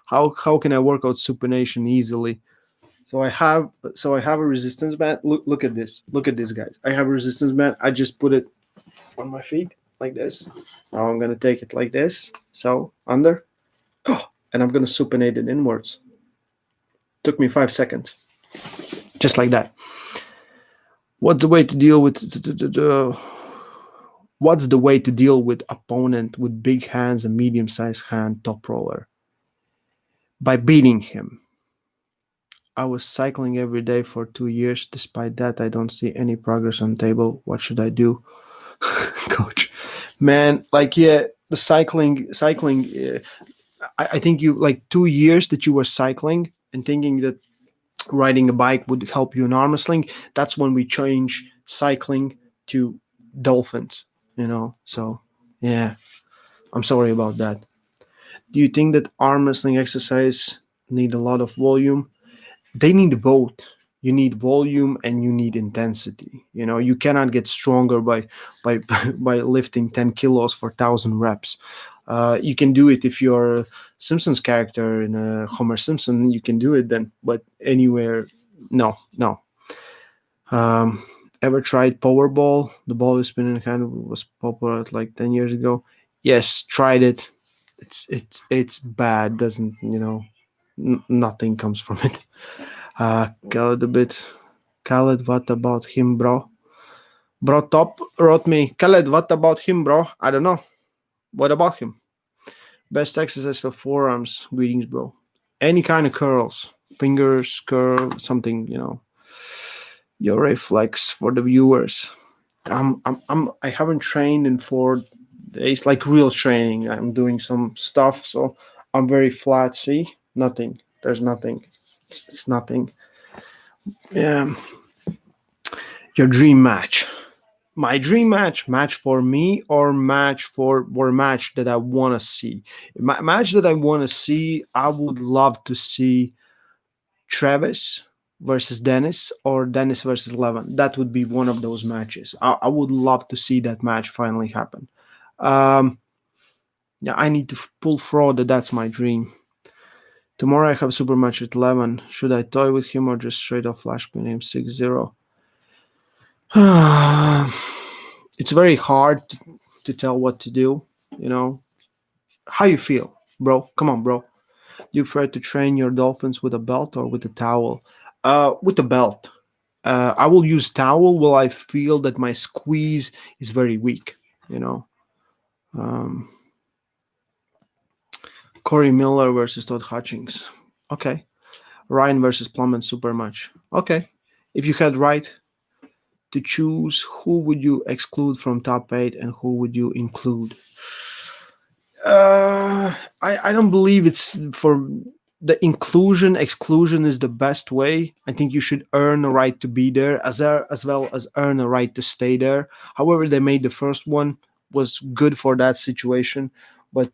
How can I work out supination easily? So I have a resistance band. Look at this. Look at this, guys. I have a resistance band. I just put it on my feet like this. Now I'm gonna take it like this. So under. Oh, and I'm gonna supinate it inwards. Took me 5 seconds. Just like that. What's the way to deal with what's the way to deal with opponent with big hands and medium-sized hand top roller? By beating him. I was cycling every day for 2 years. Despite that, I don't see any progress on table. What should I do? Coach, man, like, yeah, the cycling. I think you like 2 years that you were cycling and thinking that riding a bike would help you in arm wrestling. That's when we change cycling to dolphins. So yeah, I'm sorry about that. Do you think that arm wrestling exercise need a lot of volume? They need both. You need volume and you need intensity. You cannot get stronger by by lifting 10 kilos for 1,000 reps. You can do it if you're a Simpsons character in Homer Simpson. You can do it then, but anywhere, no, no. Um, Ever tried Powerball? The ball is spinning kind of was popular like 10 years ago. Yes, tried it. It's bad. Doesn't nothing comes from it. Khaled a bit. Khaled, what about him, bro? Bro Top wrote me, Khaled, what about him, bro? I don't know. What about him? Best exercise for forearms. Greetings, bro. Any kind of curls. Fingers, curl, something, your reflex for the viewers. I haven't trained in 4 days, like real training. I'm doing some stuff, so I'm very flat. See? Nothing. There's nothing. It's nothing. Yeah. Your dream match. My dream match for me, or match that I want to see. Match that I want to see, I would love to see Travis versus Dennis, or Dennis versus Levin. That would be one of those matches. I would love to see that match finally happen. Yeah, I need to pull fraud. That's my dream. Tomorrow I have a super match with Levin. Should I toy with him or just straight off flashpoint him 6-0? It's very hard to tell what to do. How you feel, bro? Come on, bro. Do you prefer to train your dolphins with a belt or with a towel? With a belt. I will use towel while I feel that my squeeze is very weak. You know, um, Corey Miller versus Todd Hutchings. Okay, Ryan versus Plum and Super Much. Okay, if you had right to choose, who would you exclude from top eight and who would you include? I don't believe it's for the inclusion. Exclusion is the best way. I think you should earn a right to be there as well as earn a right to stay there. However, they made the first one was good for that situation, but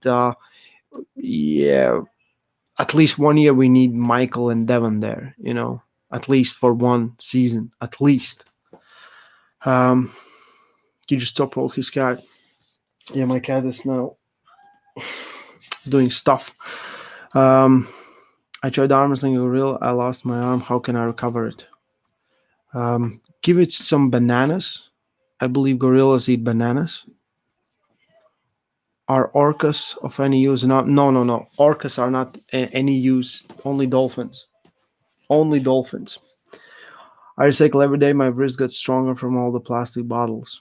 yeah, at least 1 year we need Michael and Devon there. At least for one season, at least. Um, he just top rolled his cat. Yeah, my cat is now doing stuff. Um, I tried arm wrestling a real. I lost my arm. How can I recover it? Give it some bananas. I believe gorillas eat bananas. Are orcas of any use? No, no, no, no. Orcas are not any use. Only dolphins. Only dolphins. I recycle every day. My wrist got stronger from all the plastic bottles.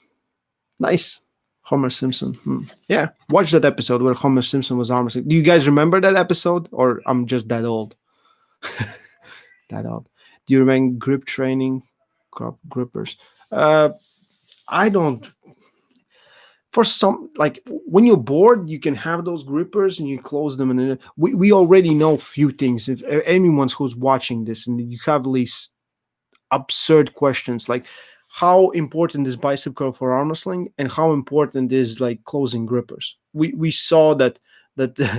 Nice. Homer Simpson. Yeah, watch that episode where Homer Simpson was arm wrestling. Do you guys remember that episode? Or I'm just that old? That old. Do you remember grip training? Grippers. Uh, I don't. For some, like when you're bored, you can have those grippers and you close them. And we already know a few things. If anyone who's watching this and you have these absurd questions like how important is bicep curl for arm wrestling and how important is like closing grippers. We saw that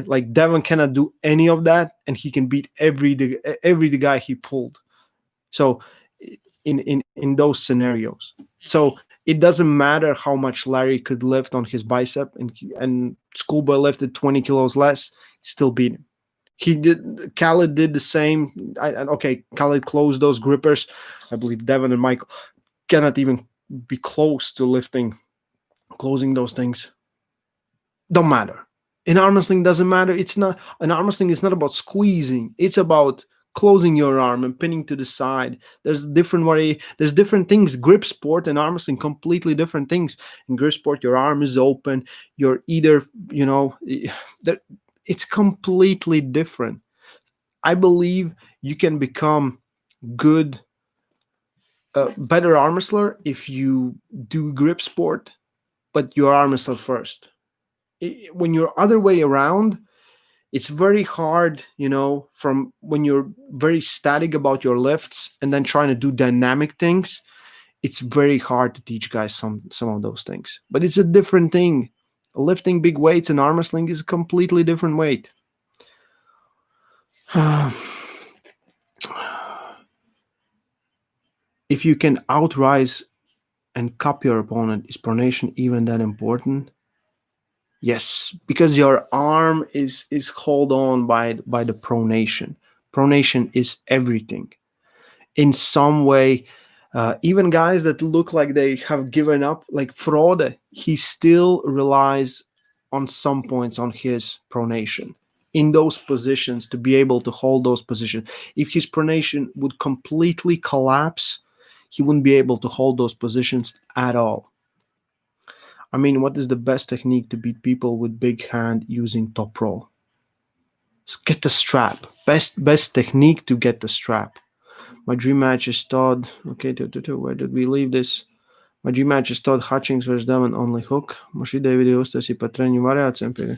like Devon cannot do any of that and he can beat every the guy he pulled. So in those scenarios, so it doesn't matter how much Larry could lift on his bicep, and Schoolboy lifted 20 kilos less, still beat him. Khaled did the same. Okay, Khaled closed those grippers. I believe Devon and Michael cannot even be close to closing those things. Don't matter. In arm wrestling, doesn't matter. It's not an arm wrestling. It's not about squeezing. It's about closing your arm and pinning to the side. There's different things. Grip sport and arm wrestling, completely different things. In grip sport, your arm is open. You're either, it's completely different. I believe you can become good, better arm wrestler if you do grip sport, but your arm wrestler first. When you're other way around, it's very hard, from when you're very static about your lifts and then trying to do dynamic things. It's very hard to teach guys some of those things. But it's a different thing. Lifting big weights and arm wrestling is a completely different weight. If you can outrise and cup your opponent, is pronation even that important? Yes, because your arm is held on by the pronation. Pronation is everything. In some way, even guys that look like they have given up, like Frode, he still relies on some points on his pronation in those positions to be able to hold those positions. If his pronation would completely collapse, he wouldn't be able to hold those positions at all. I mean, what is the best technique to beat people with big hand using top roll? Get the strap. Best technique to get the strap. My dream match is Todd. Okay, where did we leave this? My dream match is Todd Hutchings versus Devon only hook. Moš ideja video uztaisīt par treniņu variācijām pie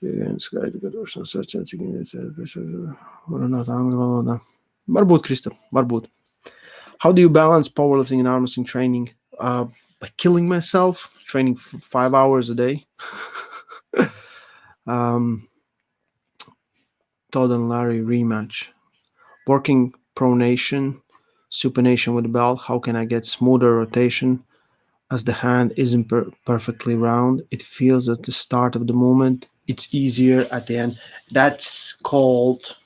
viena skaita, ka došanas sacensīgi runāt angļu valodā. Varbūt, Krista, varbūt. How do you balance powerlifting and arm wrestling training? By killing myself, training 5 hours a day. Todd and Larry rematch. Working pronation, supination with the belt. How can I get smoother rotation as the hand isn't perfectly round? It feels at the start of the movement. It's easier at the end. That's called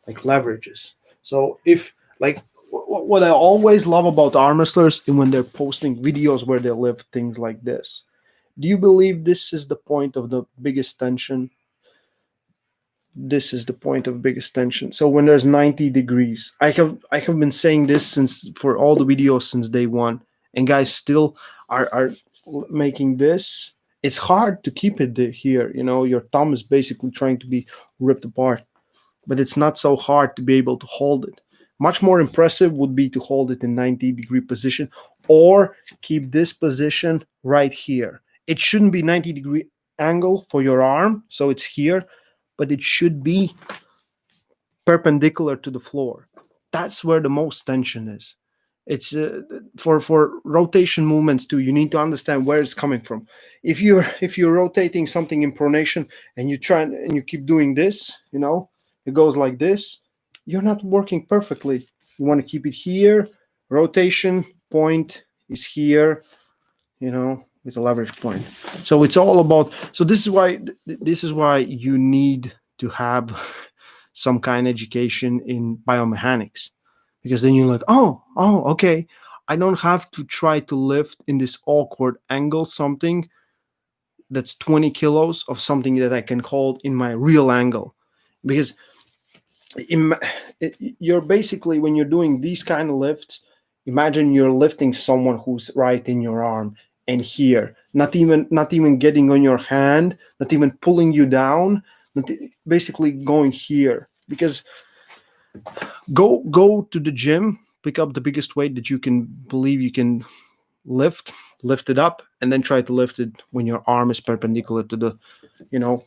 like leverages. So if like what I always love about arm wrestlers is when they're posting videos where they lift things like this. Do you believe this is the point of the biggest tension? this is the point of biggest tension. So when there's 90 degrees, I have been saying this since for all the videos since day one, and guys still are making this. It's hard to keep it here. Your thumb is basically trying to be ripped apart, but it's not so hard to be able to hold it. Much more impressive would be to hold it in 90-degree position or keep this position right here. It shouldn't be 90-degree angle for your arm, so it's here, but it should be perpendicular to the floor. That's where the most tension is. It's for rotation movements too. You need to understand where it's coming from. If you're rotating something in pronation and you try and you keep doing this, it goes like this. You're not working perfectly. You want to keep it here. Rotation point is here. With a leverage point. So it's all about. So this is why you need to have some kind of education in biomechanics, because then you're like, okay, I don't have to try to lift in this awkward angle something that's 20 kilos of something that I can hold in my real angle. Because you're basically, when you're doing these kind of lifts, imagine you're lifting someone who's right in your arm and here, not even getting on your hand, not even pulling you down, basically going here. Because go to the gym, pick up the biggest weight that you can believe you can lift it up, and then try to lift it when your arm is perpendicular to the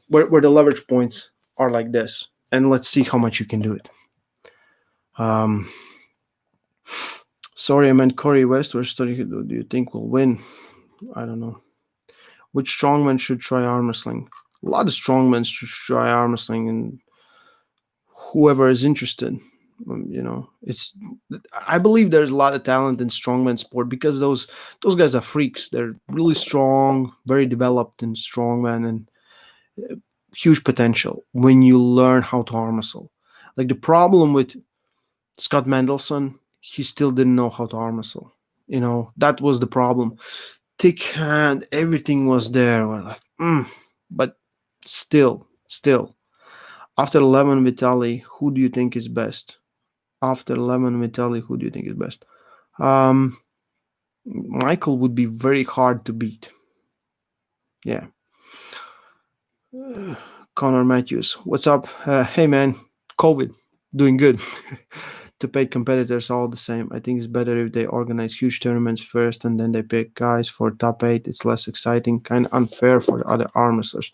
where the leverage points are like this, and let's see how much you can do it. Sorry, I meant Corey West. Which study do you think will win? I don't know. Which strongman should try arm wrestling? A lot of strongmen should try arm wrestling, and whoever is interested. It's. I believe there's a lot of talent in strongman sport, because those guys are freaks. They're really strong, very developed in strongman, and huge potential when you learn how to arm wrestle. Like the problem with Scott Mendelson, he still didn't know how to arm wrestle. That was the problem. Thick hand, everything was there. We're like, but still. After Lemon Vitali, who do you think is best? After Lemon Vitali, who do you think is best? Michael would be very hard to beat. Yeah. Connor Matthews, what's up? Hey man, COVID, doing good. To paid competitors all the same. I think it's better if they organize huge tournaments first and then they pick guys for top 8. It's less exciting, kind of unfair for the other arm wrestlers.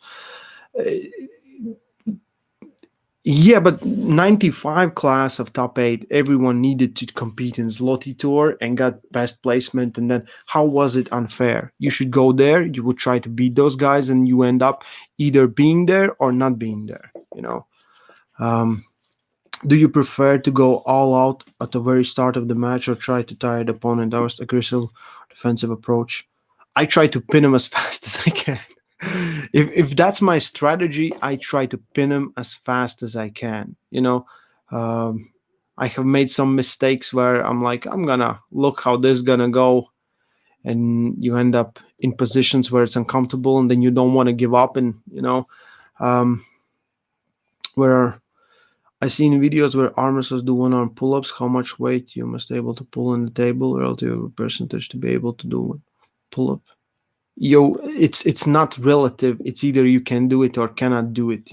Yeah, but 95 class of top 8, everyone needed to compete in Zloty Tour and got best placement. And then how was it unfair? You should go there, you would try to beat those guys, and you end up either being there or not being there. Do you prefer to go all out at the very start of the match or try to tire the opponent? That was aggressive defensive approach. I try to pin him as fast as I can. If that's my strategy, I try to pin him as fast as I can. I have made some mistakes where I'm like, I'm gonna look how this is gonna go, and you end up in positions where it's uncomfortable, and then you don't want to give up. And where I've seen videos where arm wrestlers do one-arm pull-ups. How much weight you must be able to pull in the table relative percentage to be able to do one pull-up? It's not relative. It's either you can do it or cannot do it.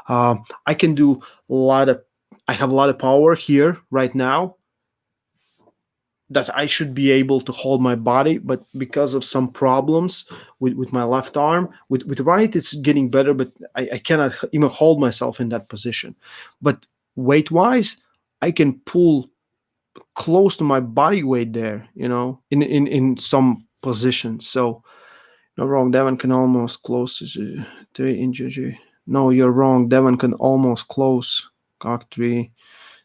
I can do I have a lot of power here right now that I should be able to hold my body, but because of some problems with my left arm, with right, it's getting better, but I cannot even hold myself in that position. But weight-wise, I can pull close to my body weight there, in some positions. So, no, wrong. Devon can almost close 3 inches. No, you're wrong. Devon can almost close cock 3.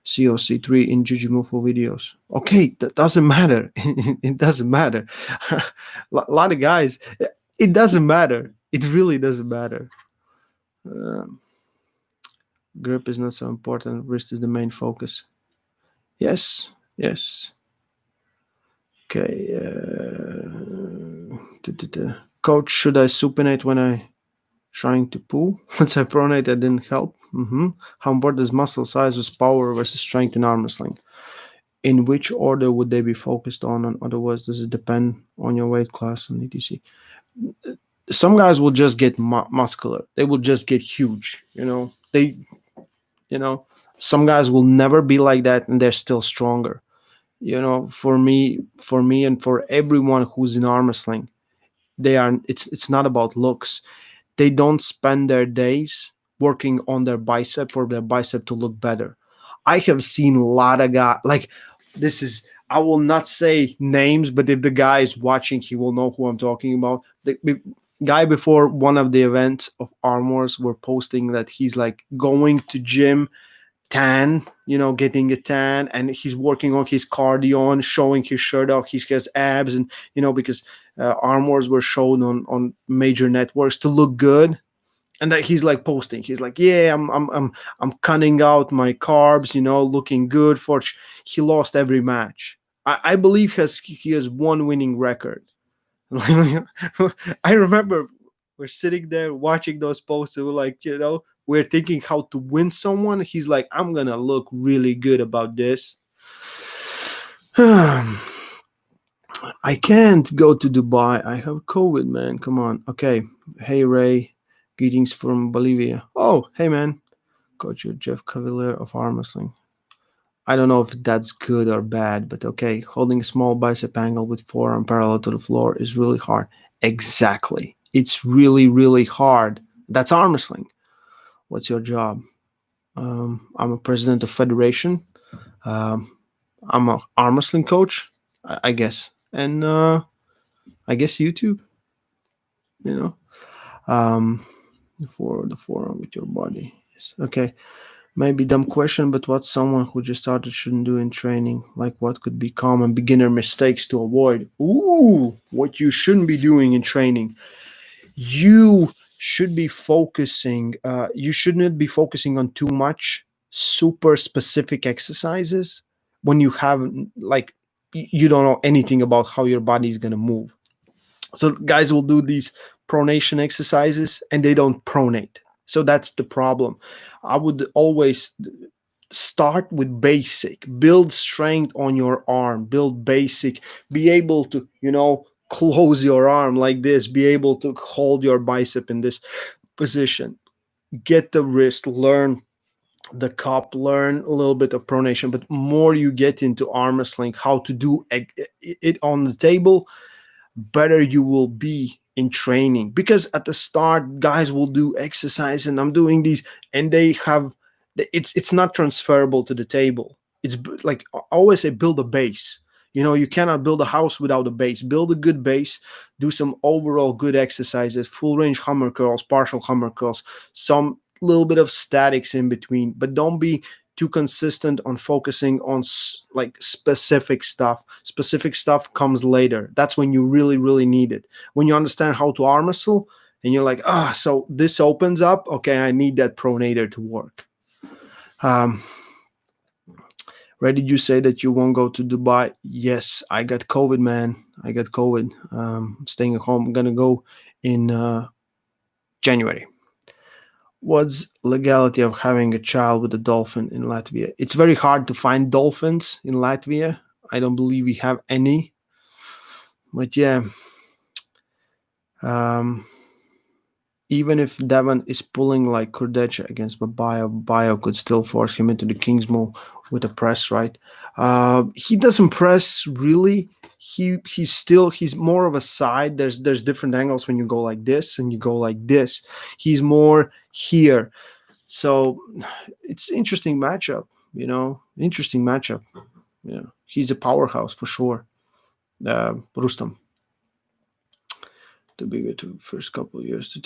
COC3 in Jujimufu videos. Okay, that doesn't matter. It doesn't matter. A lot of guys, it doesn't matter. It really doesn't matter. Grip is not so important. Wrist is the main focus. Yes. Okay. Coach, should I supinate when I trying to pull? Once I pronate, I didn't help. How important is muscle size versus power versus strength in arm wrestling? In which order would they be focused on? And otherwise, does it depend on your weight class and etc? Some guys will just get muscular. They will just get huge. You know, some guys will never be like that, and they're still stronger. For me, and for everyone who's in arm wrestling, they are. It's not about looks. They don't spend their days working on their bicep for their bicep to look better. I have seen a lot of guys like this is. I will not say names, but if the guy is watching, he will know who I'm talking about. The guy before one of the events of Arm Wars were posting that he's like going to gym tan, getting a tan, and he's working on his cardio and showing his shirt off. He has abs, and because Arm Wars were shown on major networks to look good, and that he's like posting. He's like, yeah, I'm cutting out my carbs, looking good. He lost every match. I believe he has one winning record. I remember we're sitting there watching those posts. And we're like, we're thinking how to win someone. He's like, I'm gonna look really good about this. I can't go to Dubai. I have COVID, man. Come on. Okay. Hey, Ray. Greetings from Bolivia. Oh, hey, man. Coach Jeff Cavalier of Arm Wrestling. I don't know if that's good or bad, but okay. Holding a small bicep angle with forearm parallel to the floor is really hard. Exactly. It's really, really hard. That's arm wrestling. What's your job? I'm a president of federation. Um, I'm a arm wrestling coach, I guess, and I guess YouTube. You know, for the forearm with your body. Yes. Okay. Maybe dumb question, but what someone who just started shouldn't do in training? Like what could be common beginner mistakes to avoid? Ooh, what you shouldn't be doing in training. You should be focusing, you shouldn't be focusing on too much super specific exercises when you have like you don't know anything about how your body is going to move. So guys will do these pronation exercises and they don't pronate. So that's the problem. I would always start with basic, build strength on your arm, build basic, be able to, close your arm like this, be able to hold your bicep in this position, get the wrist, learn the cup, learn a little bit of pronation. But more you get into arm wrestling, how to do it on the table, better you will be in training. Because at the start guys will do exercise and I'm doing these and they have it's not transferable to the table. It's like I always say, build a base. You cannot build a house without a base. Build a good base, do some overall good exercises, full range hammer curls, partial hammer curls, some little bit of statics in between, but don't be too consistent on focusing on like specific stuff. Specific stuff comes later. That's when you really, really need it. When you understand how to arm wrestle and you're like, so this opens up. Okay, I need that pronator to work. Ray, did you say that you won't go to Dubai? Yes, I got COVID, man. I got COVID. Staying at home. I'm gonna go in January. What's legality of having a child with a dolphin in Latvia? It's very hard to find dolphins in Latvia. I don't believe we have any. But yeah, even if Devon is pulling like Kurdecha against Bio could still force him into the King's move with a press, right? He doesn't press really. He's more of a side. There's different angles when you go like this and you go like this. He's more here. So it's interesting matchup, interesting matchup. Yeah, he's a powerhouse for sure. Rustam. Too big to first couple of years.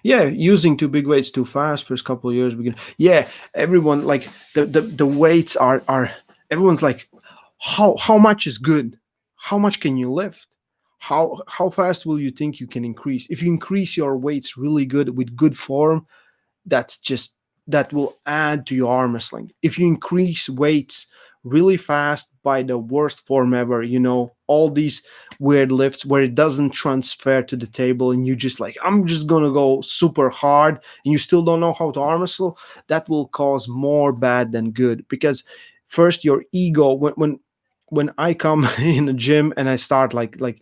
Yeah, using two big weights too fast first couple of years. Yeah, everyone like the weights are everyone's like, how much is good? How much can you lift? How fast will you think you can increase? If you increase your weights really good with good form, that will add to your arm wrestling. If you increase weights really fast by the worst form ever. All these weird lifts where it doesn't transfer to the table, and you just like, I'm just gonna go super hard, and you still don't know how to arm wrestle. That will cause more bad than good, because first your ego, when I come in the gym and I start like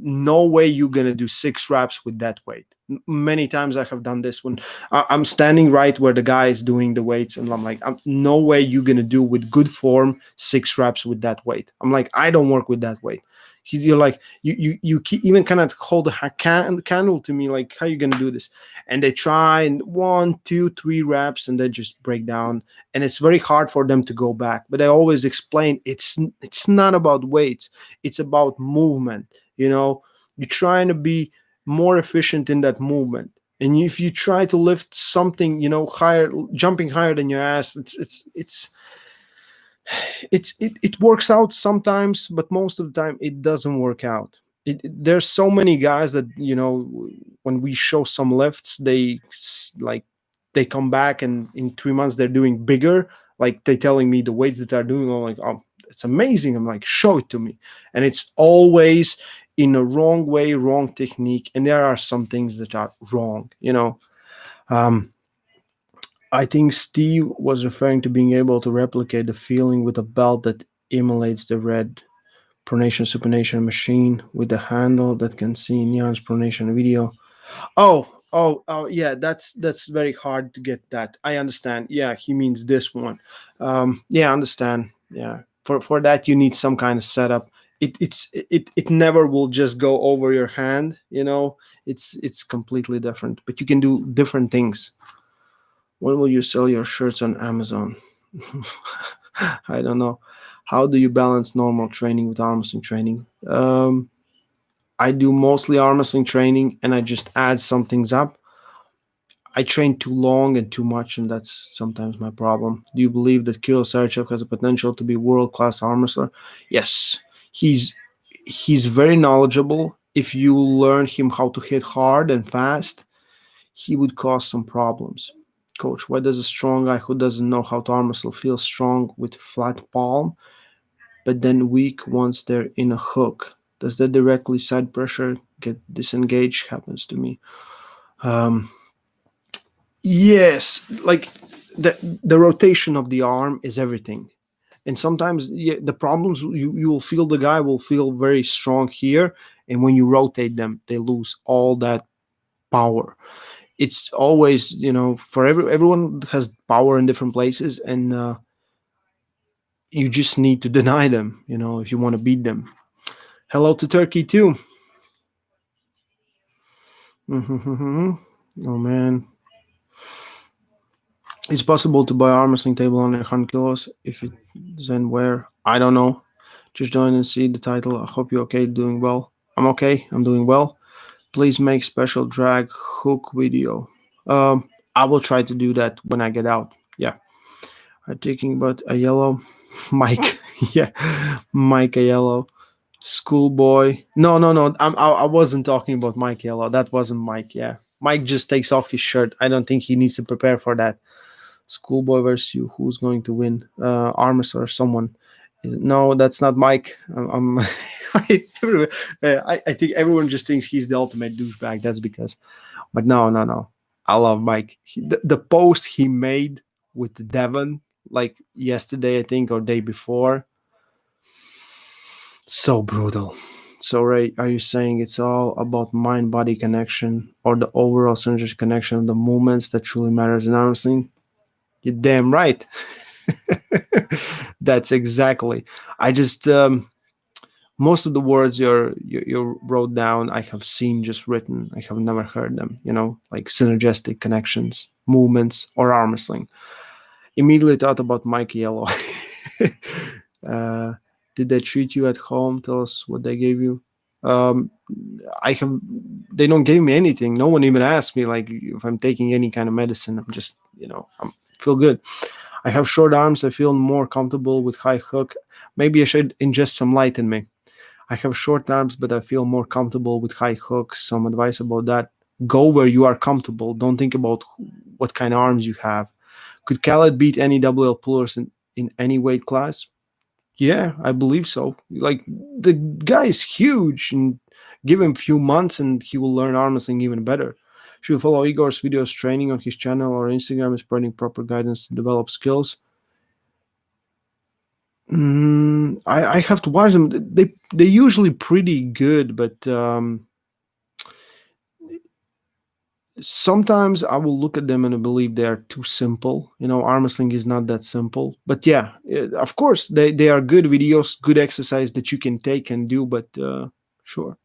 no way you're gonna do 6 reps with that weight. Many times I have done this when I'm standing right where the guy is doing the weights, and I'm like, no way you're gonna do with good form 6 reps with that weight. I'm like, I don't work with that weight. You're like, you even cannot hold a candle to me. Like, how you gonna do this? And they try, and 1, 2, 3 reps, and then just break down, and it's very hard for them to go back. But I always explain, it's not about weights, it's about movement. You're trying to be more efficient in that movement. And if you try to lift something, higher, jumping higher than your ass, it works out sometimes, but most of the time it doesn't work out. There's so many guys that, when we show some lifts, they come back, and in 3 months they're doing bigger. Like, they telling me the weights that they're doing, I'm like, oh, it's amazing. I'm like, show it to me. And it's always in a wrong way, wrong technique, and there are some things that are wrong. um, I think Steve was referring to being able to replicate the feeling with a belt that emulates the red pronation supination machine with the handle that can see Neon's pronation video. Oh, yeah, that's very hard to get that. I understand. Yeah, he means this one. Yeah, I understand. Yeah. For that you need some kind of setup. It never will just go over your hand, it's completely different, but you can do different things. When will you sell your shirts on Amazon? I don't know. How do you balance normal training with arm wrestling training? I do mostly arm wrestling training, and I just add some things up. I train too long and too much, and that's sometimes my problem. Do you believe that Kirill Sarachev has a potential to be world class arm wrestler? Yes, he's very knowledgeable. If you learn him how to hit hard and fast, he would cause some problems. Coach, why does a strong guy who doesn't know how to arm wrestle feel strong with flat palm, but then weak once they're in a hook? Does that directly side pressure get disengaged? Happens to me. Um, yes, like the rotation of the arm is everything. And sometimes, yeah, the problems, you will feel the guy will feel very strong here, and when you rotate them, they lose all that power. It's always, for everyone has power in different places, and you just need to deny them, if you want to beat them. Hello to Turkey too. Oh man, it's possible to buy arm wrestling table under 100 kilos. If it then where, I don't know. Just join and see the title. I hope you're okay, doing well. I'm okay, I'm doing well. Please make special drag hook video. I will try to do that when I get out. Yeah. I'm thinking about a yellow Mike. Yeah, Mike a yellow schoolboy. No. I wasn't talking about Mike Yellow. That wasn't Mike. Yeah, Mike just takes off his shirt. I don't think he needs to prepare for that. Schoolboy versus you. Who's going to win? Armus or someone? No, that's not Mike. I think everyone just thinks he's the ultimate douchebag. That's because, but no. I love Mike. The post he made with Devon, like yesterday, I think, or day before, so brutal. So, Ray, are you saying it's all about mind-body connection or the overall synergistic connection of the movements that truly matters in arm wrestling? You're damn right. That's exactly. I just most of the words you wrote down, I have seen just written. I have never heard them. Like synergistic connections, movements, or arm wrestling. Immediately thought about Mike Yellow. uh, did they treat you at home? Tell us what they gave you. Um, I have. They don't give me anything. No one even asked me like if I'm taking any kind of medicine. I'm just I'm feel good. I have short arms. I feel more comfortable with high hook. Maybe I should ingest some light in me. I have short arms, but I feel more comfortable with high hooks. Some advice about that. Go where you are comfortable. Don't think about what kind of arms you have. Could Khaled beat any WL pullers in any weight class? Yeah, I believe so. Like the guy is huge, and give him a few months, and he will learn arm wrestling even better. Should you follow Igor's videos training on his channel or Instagram, is spreading proper guidance to develop skills? I have to watch them. They're usually pretty good, but sometimes I will look at them and I believe they are too simple. Arm wrestling is not that simple. But yeah, of course they are good videos, good exercise that you can take and do. But sure,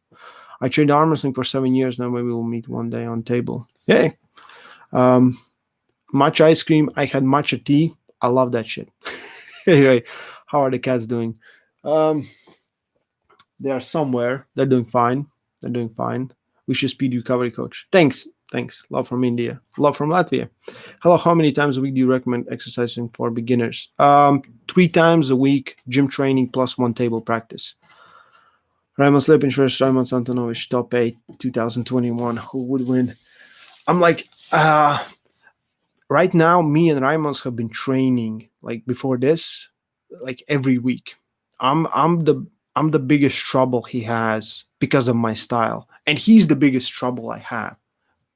I trained arm wrestling for 7 years now. Maybe we'll meet one day on table. Hey, um, matcha ice cream. I had matcha tea. I love that shit. Anyway, how are the cats doing? Um, they are somewhere. They're doing fine. They're doing fine. We should speed recovery coach. Thanks. Thanks. Love from India. Love from Latvia. Hello. How many times a week do you recommend exercising for beginners? 3 times a week, gym training plus one table practice. Raymond Slepin versus Raymond Antonovich, top 8, 2021. Who would win? I'm like, right now, me and Raymond have been training like before this, like every week. I'm the biggest trouble he has because of my style, and he's the biggest trouble I have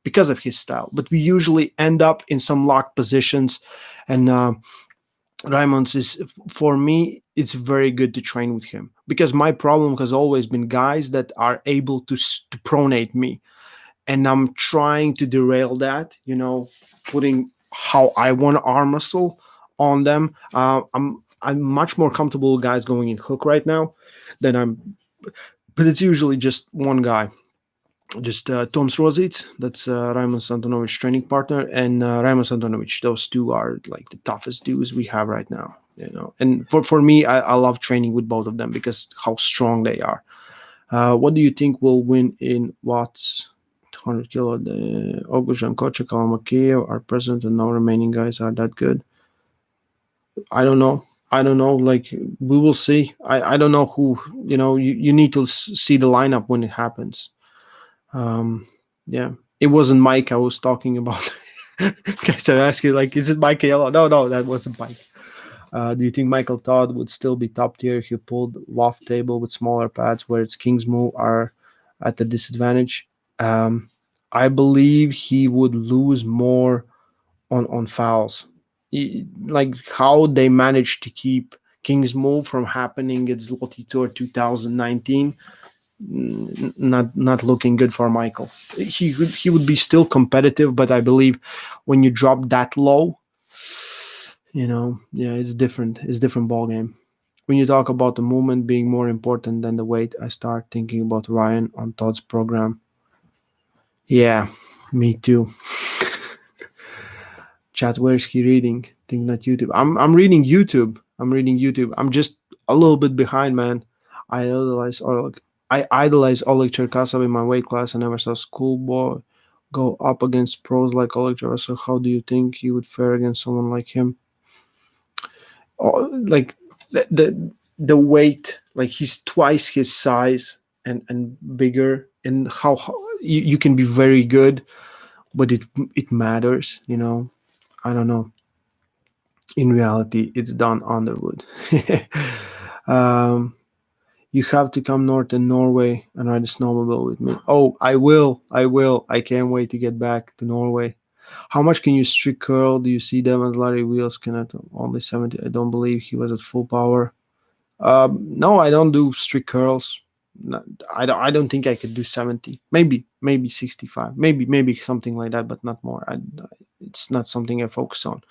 because of his style. But we usually end up in some locked positions, and Raymond's is, for me, it's very good to train with him because my problem has always been guys that are able to pronate me, and I'm trying to derail that. Putting how I want to arm wrestle on them. I'm much more comfortable with guys going in hook right now than but it's usually just one guy. Just Tom Srozic, that's Raymond Antonovich training partner, and Raymond Antonovich. Those two are like the toughest dudes we have right now. And for me, I love training with both of them because how strong they are. What do you think will win in watts? 100 kilo. Ogush and Kocha, Kalamakia are present, and no remaining guys are that good. I don't know. I don't know. Like, we will see. I don't know who. You need to see the lineup when it happens. Yeah, it wasn't Mike I was talking about. Guys are asking, like, is it Mike Yellow? No, that wasn't Mike. Do you think Michael Todd would still be top tier if he pulled loft table with smaller pads where its king's move are at a disadvantage? I believe he would lose more on fouls. Like how they managed to keep king's move from happening at Zloty Tour 2019. Not looking good for Michael. He would be still competitive, but I believe when you drop that low, yeah, it's different. It's different ball game. When you talk about the movement being more important than the weight, I start thinking about Ryan on Todd's program. Yeah, me too. Chat, where's he reading? Think not YouTube. I'm reading YouTube. I'm reading YouTube. I'm just a little bit behind, man. I idolize Oleg. I idolize Oleg Cherkasov in my weight class. I never saw schoolboy go up against pros like Oleg Cherkasov. How do you think you would fare against someone like him? Like the weight, like he's twice his size and bigger, and how you can be very good, but it matters. I don't know. In reality, it's Don Underwood. um, you have to come north in Norway and ride a snowmobile with me. Oh, I will. I will. I can't wait to get back to Norway. How much can you strict curl? Do you see them as Larry Wheels can at only 70? I don't believe he was at full power. No, I don't do strict curls. I don't think I could do 70. Maybe 65. Maybe something like that, but not more. It's not something I focus on.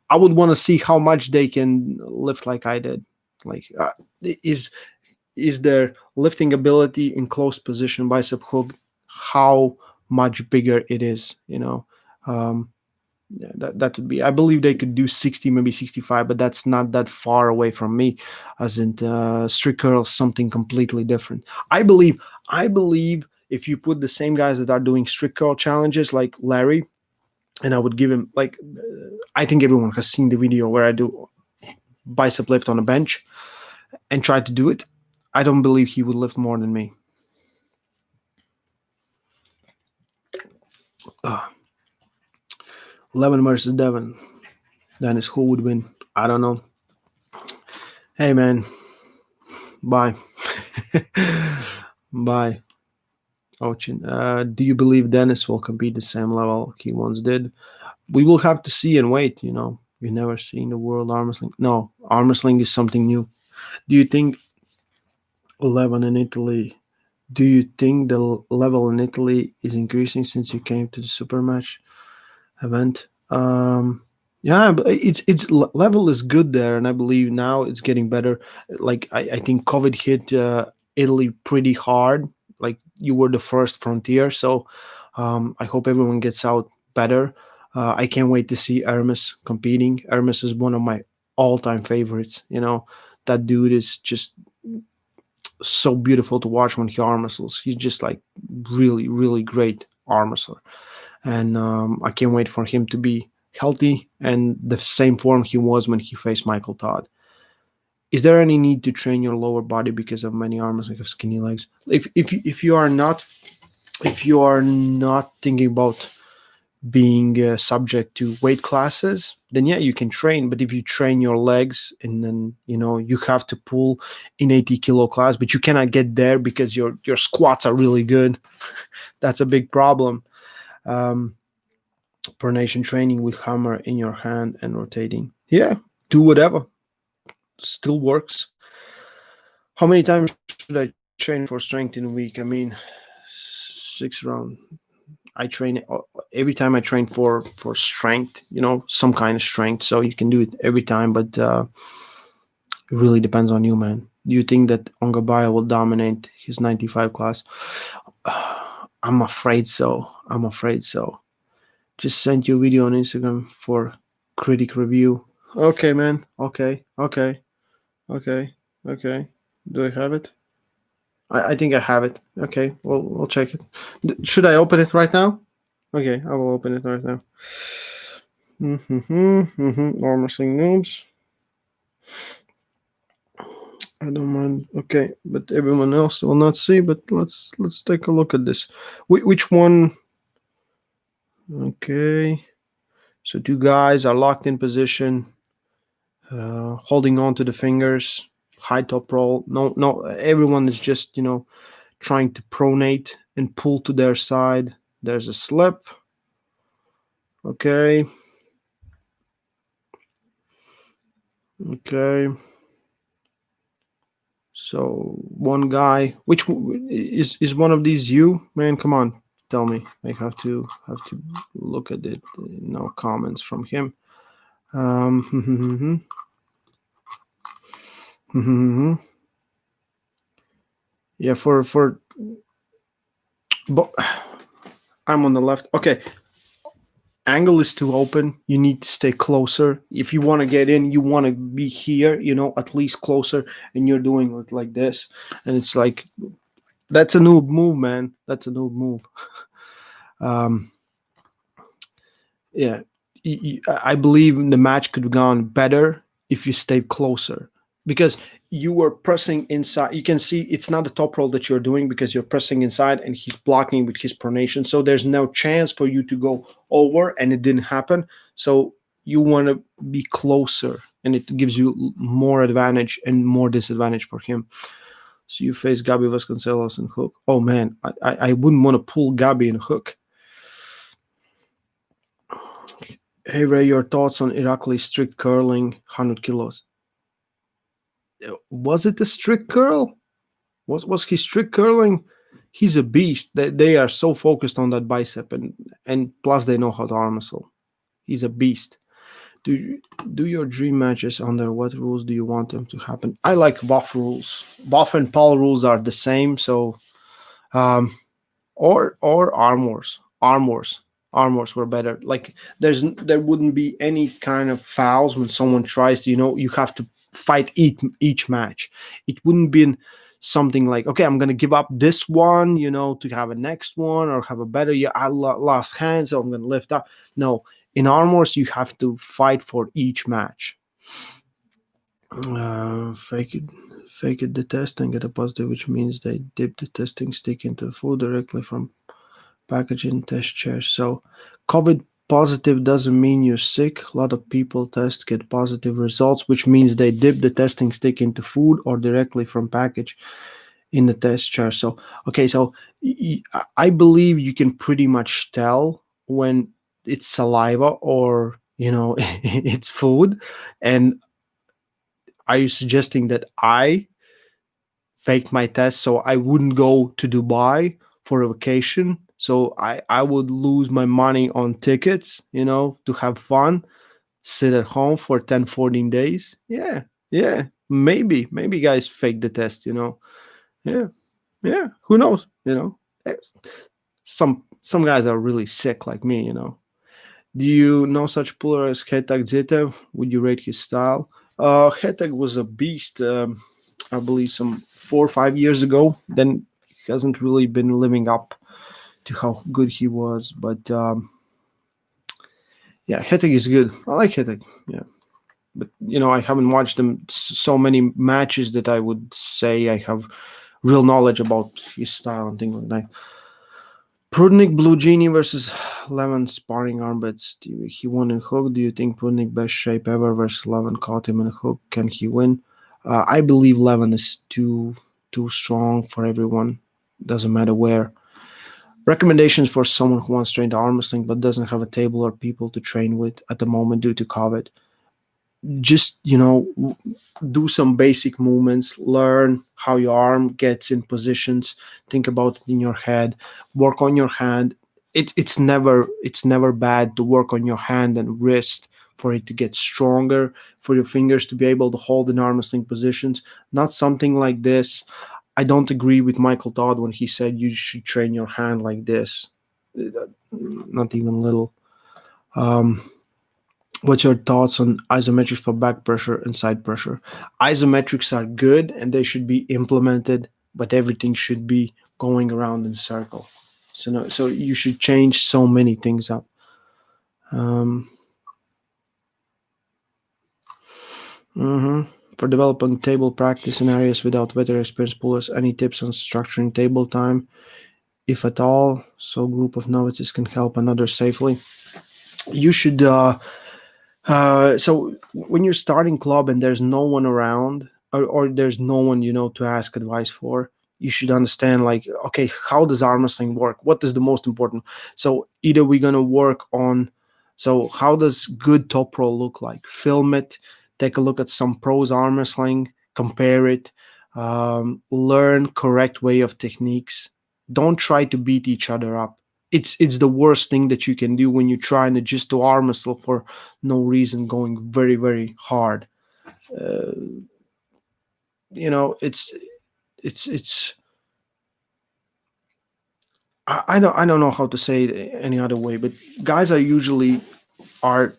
I would want to see how much they can lift like I did. Like, is their lifting ability in close position bicep hook, how much bigger it is? Um, yeah, that would be. I believe they could do 60, maybe 65, but that's not that far away from me. As in strict curls, something completely different. I believe if you put the same guys that are doing strict curl challenges like Larry, and I would give him like, I think everyone has seen the video where I do bicep lift on a bench and try to do it. I don't believe he would lift more than me. 11 versus Devin. Dennis, who would win? I don't know. Hey, man. Bye. Bye. Ochin. Do you believe Dennis will compete the same level he once did? We will have to see and wait. You've never seen the world arm wrestling. No, arm wrestling is something new. Do you think 11 in Italy? Do you think the level in Italy is increasing since you came to the super match event? Yeah, but it's level is good there, and I believe now it's getting better. Like I think COVID hit Italy pretty hard. Like you were the first frontier, so I hope everyone gets out better. I can't wait to see Hermes competing. Hermes is one of my all-time favorites. That dude is just so beautiful to watch when he arm wrestles. He's just like really, really great arm wrestler, and I can't wait for him to be healthy and the same form he was when he faced Michael Todd. Is there any need to train your lower body because of many arms and have skinny legs? If you are not thinking about being subject to weight classes, then yeah, you can train. But if you train your legs and then you have to pull in 80-kilo class, but you cannot get there because your squats are really good, that's a big problem. Um, Pronation training with hammer in your hand and rotating. Yeah, do whatever. Still works. How many times should I train for strength in a week? I mean, 6 rounds. I train every time. I train for strength, some kind of strength. So you can do it every time, but it really depends on you, man. Do you think that Ongabaya will dominate his 95 class? I'm afraid so. I'm afraid so. Just sent you a video on Instagram for critic review. Okay, man. Okay. Okay. Okay. Okay. Do I have it? I think I have it. Okay. Well, we'll check it. Should I open it right now? Okay, I will open it right now. Arm wrestling noobs. I don't mind. Okay, but everyone else will not see. But let's take a look at this. Which one? Okay. So two guys are locked in position, holding on to the fingers, high top roll. No, no, everyone is just trying to pronate and pull to their side. There's a slip. Okay. Okay. So one guy, which is one of these you, man? Come on, tell me. I have to look at it. No comments from him. Yeah, but I'm on the left. Okay, angle is too open. You need to stay closer. If you want to get in, you want to be here. At least closer, and you're doing it like this, and it's like that's a noob move, man. That's a noob move. Um, yeah, I believe the match could have gone better if you stayed closer because you were pressing inside. You can see it's not the top roll that you're doing because you're pressing inside and he's blocking with his pronation. So there's no chance for you to go over, and it didn't happen. So you want to be closer, and it gives you more advantage and more disadvantage for him. So you face Gabi Vasconcelos and Hook. Oh man, I wouldn't want to pull Gabi and Hook. Hey Ray, your thoughts on Irakli's strict curling 100 kilos? Was it a strict curl? Was he strict curling? He's a beast. They are so focused on that bicep, and plus they know how to arm wrestle. He's a beast. Do your dream matches under what rules do you want them to happen? I like buff rules. Buff and Paul rules are the same, so or arm wars. Arm wars were better. Like there wouldn't be any kind of fouls when someone tries to, you have to fight each match. It wouldn't be something like, okay, I'm gonna give up this one, to have a next one or have a better. Yeah, I lost hands, so I'm gonna lift up. No, in arm wars you have to fight for each match. Fake it the test and get a positive, which means they dip the testing stick into the food directly from packaging test chairs. So COVID positive doesn't mean you're sick. A lot of people test, get positive results, which means they dip the testing stick into food or directly from package in the test jar. So, okay, so I believe you can pretty much tell when it's saliva or, it's food. And are you suggesting that I faked my test so I wouldn't go to Dubai for a vacation? So I would lose my money on tickets, to have fun, sit at home for 10, 14 days. Yeah, yeah. Maybe guys fake the test. Yeah, yeah. Who knows? Eh, some guys are really sick like me. Do you know such puller as Hetak Zitev? Would you rate his style? Hetak was a beast, I believe, some 4 or 5 years ago. Then he hasn't really been living up to how good he was. But yeah, Hetak is good. I like Hetak. Yeah. But I haven't watched them so many matches that I would say I have real knowledge about his style and things like that. Prudnik Blue Genie versus Levin sparring armbits. He won in hook. Do you think Prudnik best shape ever versus Levin caught him in a hook? Can he win? I believe Levin is too strong for everyone. Doesn't matter where. Recommendations for someone who wants to train the arm wrestling but doesn't have a table or people to train with at the moment due to COVID. Just do some basic movements, learn how your arm gets in positions, think about it in your head, work on your hand. It's never bad to work on your hand and wrist for it to get stronger, for your fingers to be able to hold in arm wrestling positions, not something like this. I don't agree with Michael Todd when he said you should train your hand like this. Not even little. What's your thoughts on isometrics for back pressure and side pressure? Isometrics are good and they should be implemented, but everything should be going around in a circle. So no, so you should change so many things up. Um, For developing table practice in areas without veteran experienced pullers, any tips on structuring table time, if at all, so group of novices can help another safely? You should so when you're starting club and there's no one around, or there's no one to ask advice for, you should understand, like, okay, how does arm wrestling work? What is the most important? So either we're going to work on, so how does good top pro look like? Film it, take a look at some pros arm wrestling, compare it, learn correct way of techniques. Don't try to beat each other up. It's the worst thing that you can do when you're trying to just to arm wrestle for no reason, going very, very hard. uh, it's I don't know how to say it any other way, but guys are usually are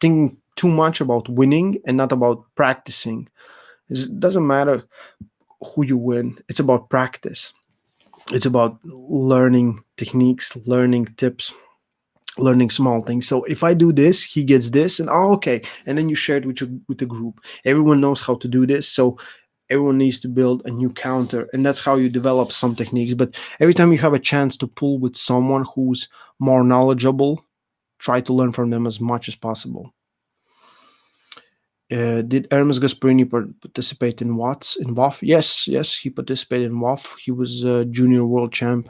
thinking too much about winning and not about practicing. It doesn't matter who you win, it's about practice. It's about learning techniques, learning tips, learning small things. So if I do this, he gets this, and oh, okay, and then you share it with the group. Everyone knows how to do this, so everyone needs to build a new counter, and that's how you develop some techniques. But every time you have a chance to pull with someone who's more knowledgeable, try to learn from them as much as possible. Did Hermes Gasparini participate in Watts in WAF? Yes, he participated in WAF. He was a junior world champ.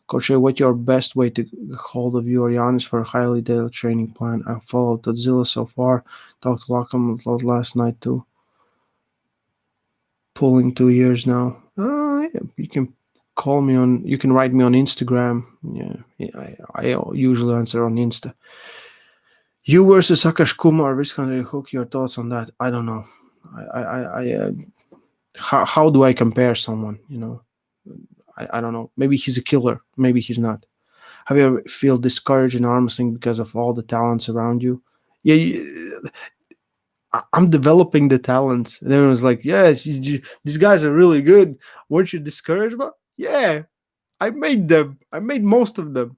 Coach, what's your best way to get hold of you or Giannis for a highly detailed training plan? I followed Godzilla so far. Talked to Lockham last night too. Pulling 2 years now. Yeah, you can call me on. You can write me on Instagram. Yeah, I usually answer on Insta. You versus Akash Kumar, which can I hook your thoughts on that? I don't know. How do I compare someone? I don't know. Maybe he's a killer. Maybe he's not. Have you ever feel discouraged in arm wrestling because of all the talents around you? Yeah, I'm developing the talents. And everyone's like, yes, these guys are really good. Weren't you discouraged? But yeah, I made them. I made most of them.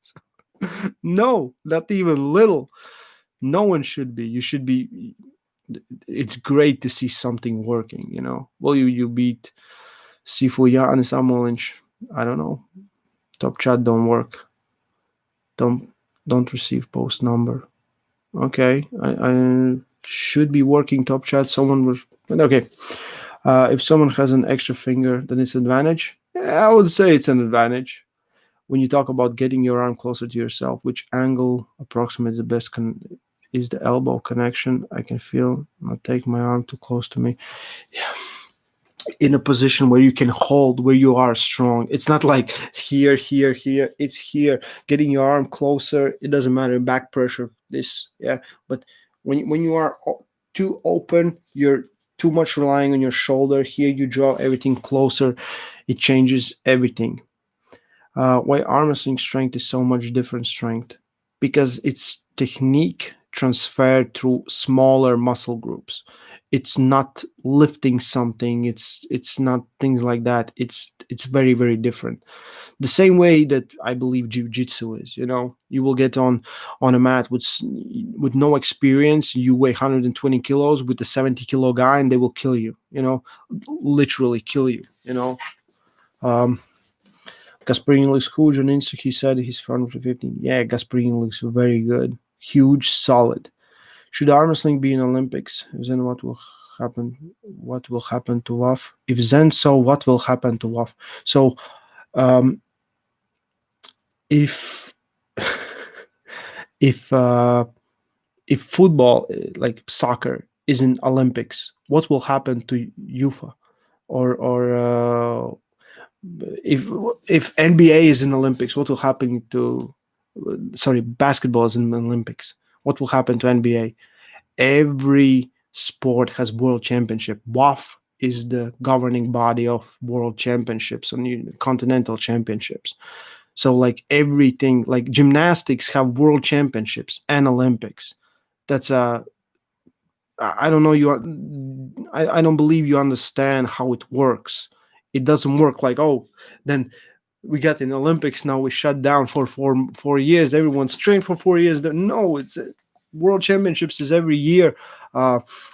So, no, not even little. No one should be. You should be. It's great to see something working. Well, you beat Sifu and Samolinch. I don't know. Top chat don't work. Don't Don't receive post number. Okay, I should be working top chat. Someone was okay. If someone has an extra finger, then it's an advantage. Yeah, I would say it's an advantage. When you talk about getting your arm closer to yourself, which angle approximately the best is the elbow connection? I can feel not take my arm too close to me. In a position where you can hold, where you are strong. It's not like here, here, here. It's here. Getting your arm closer. It doesn't matter. Back pressure. This, yeah. But when you are too open, you're too much relying on your shoulder. Here, you draw everything closer. It changes everything. Why arm wrestling strength is so much different strength? Because it's technique transferred through smaller muscle groups. It's not lifting something. It's not things like that. It's very very different. The same way that I believe jiu-jitsu is. You will get on a mat with no experience. You weigh 120 kilos with a 70-kilo guy, and they will kill you. Literally kill you. Um, Gasparini looks cool. Janinski, he said he's 415. Yeah, Gasparini looks very good. Huge, solid. Should arm wrestling be in Olympics? If then what will happen? What will happen to WAF? If then so, what will happen to WAF? So, um, if if uh, if football, like soccer, is in Olympics, what will happen to UFA? Or if if NBA is in Olympics, what will happen to sorry, basketball is in the Olympics? What will happen to NBA? Every sport has world championship. WAF is the governing body of world championships and continental championships. So like everything, like gymnastics have world championships and Olympics. That's a I don't know I don't believe you understand how it works. It doesn't work like, oh, then we got in Olympics, now we shut down for 4 years. Everyone's trained for 4 years. No, it's World Championships is every year.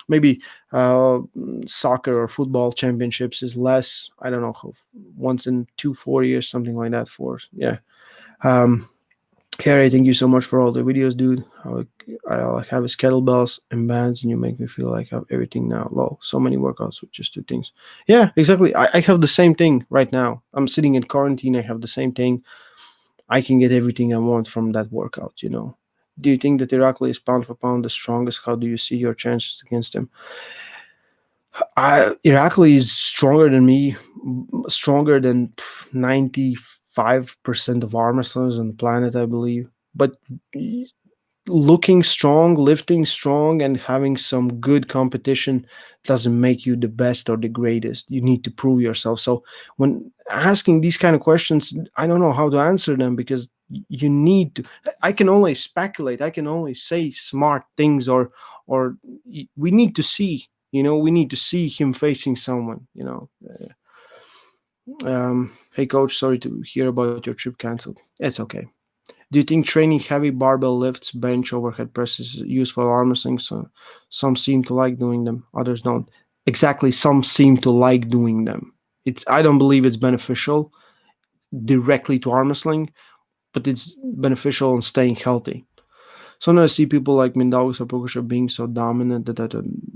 Maybe uh, soccer or football championships is less. I don't know, once in 4 years, something like that. Yeah. Um, Harry, thank you so much for all the videos, dude. I have his kettlebells and bands, and you make me feel like I have everything now. Lol, so many workouts with just two things. Yeah, exactly. I have the same thing right now. I'm sitting in quarantine. I have the same thing. I can get everything I want from that workout. Do you think that Irakli is pound for pound the strongest? How do you see your chances against him? Irakli is stronger than me, stronger than 95% of arm wrestlers on the planet, I believe. But looking strong, lifting strong, and having some good competition doesn't make you the best or the greatest. You need to prove yourself. So when asking these kind of questions, I don't know how to answer them because you need to. I can only speculate. I can only say smart things, or we need to see. We need to see him facing someone. Hey coach, sorry to hear about your trip canceled. It's okay. Do you think training heavy barbell lifts, bench, overhead presses is useful arm wrestling? So some seem to like doing them, others don't. Exactly, some seem to like doing them. I don't believe it's beneficial directly to arm wrestling, but it's beneficial in staying healthy. Sometimes I see people like Mindaugas or Prokoshev being so dominant that I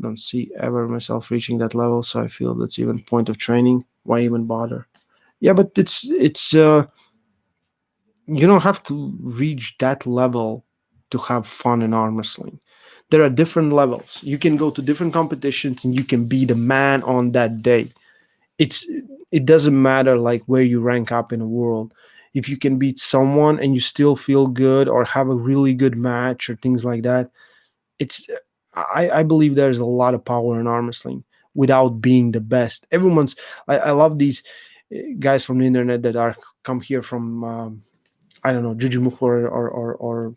don't see ever myself reaching that level. So I feel that's even point of training. Why even bother? Yeah, but it's you don't have to reach that level to have fun in arm wrestling. There are different levels. You can go to different competitions and you can be the man on that day. It's it doesn't matter like where you rank up in the world. If you can beat someone and you still feel good or have a really good match or things like that, it's I believe there's a lot of power in arm wrestling without being the best. I love these guys from the internet that are come here from I don't know, Jujimufu or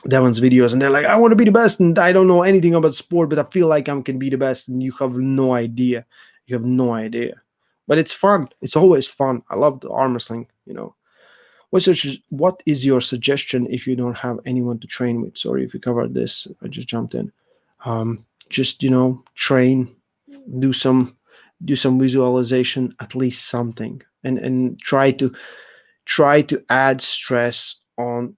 Devon's videos, and they're like, I want to be the best, and I don't know anything about sport, but I feel like I can be the best, and you have no idea. You have no idea. But it's fun. It's always fun. I love the arm wrestling. What is your suggestion if you don't have anyone to train with? Sorry if you covered this. I just jumped in. Just train, do some do some visualization, at least something, and try to add stress on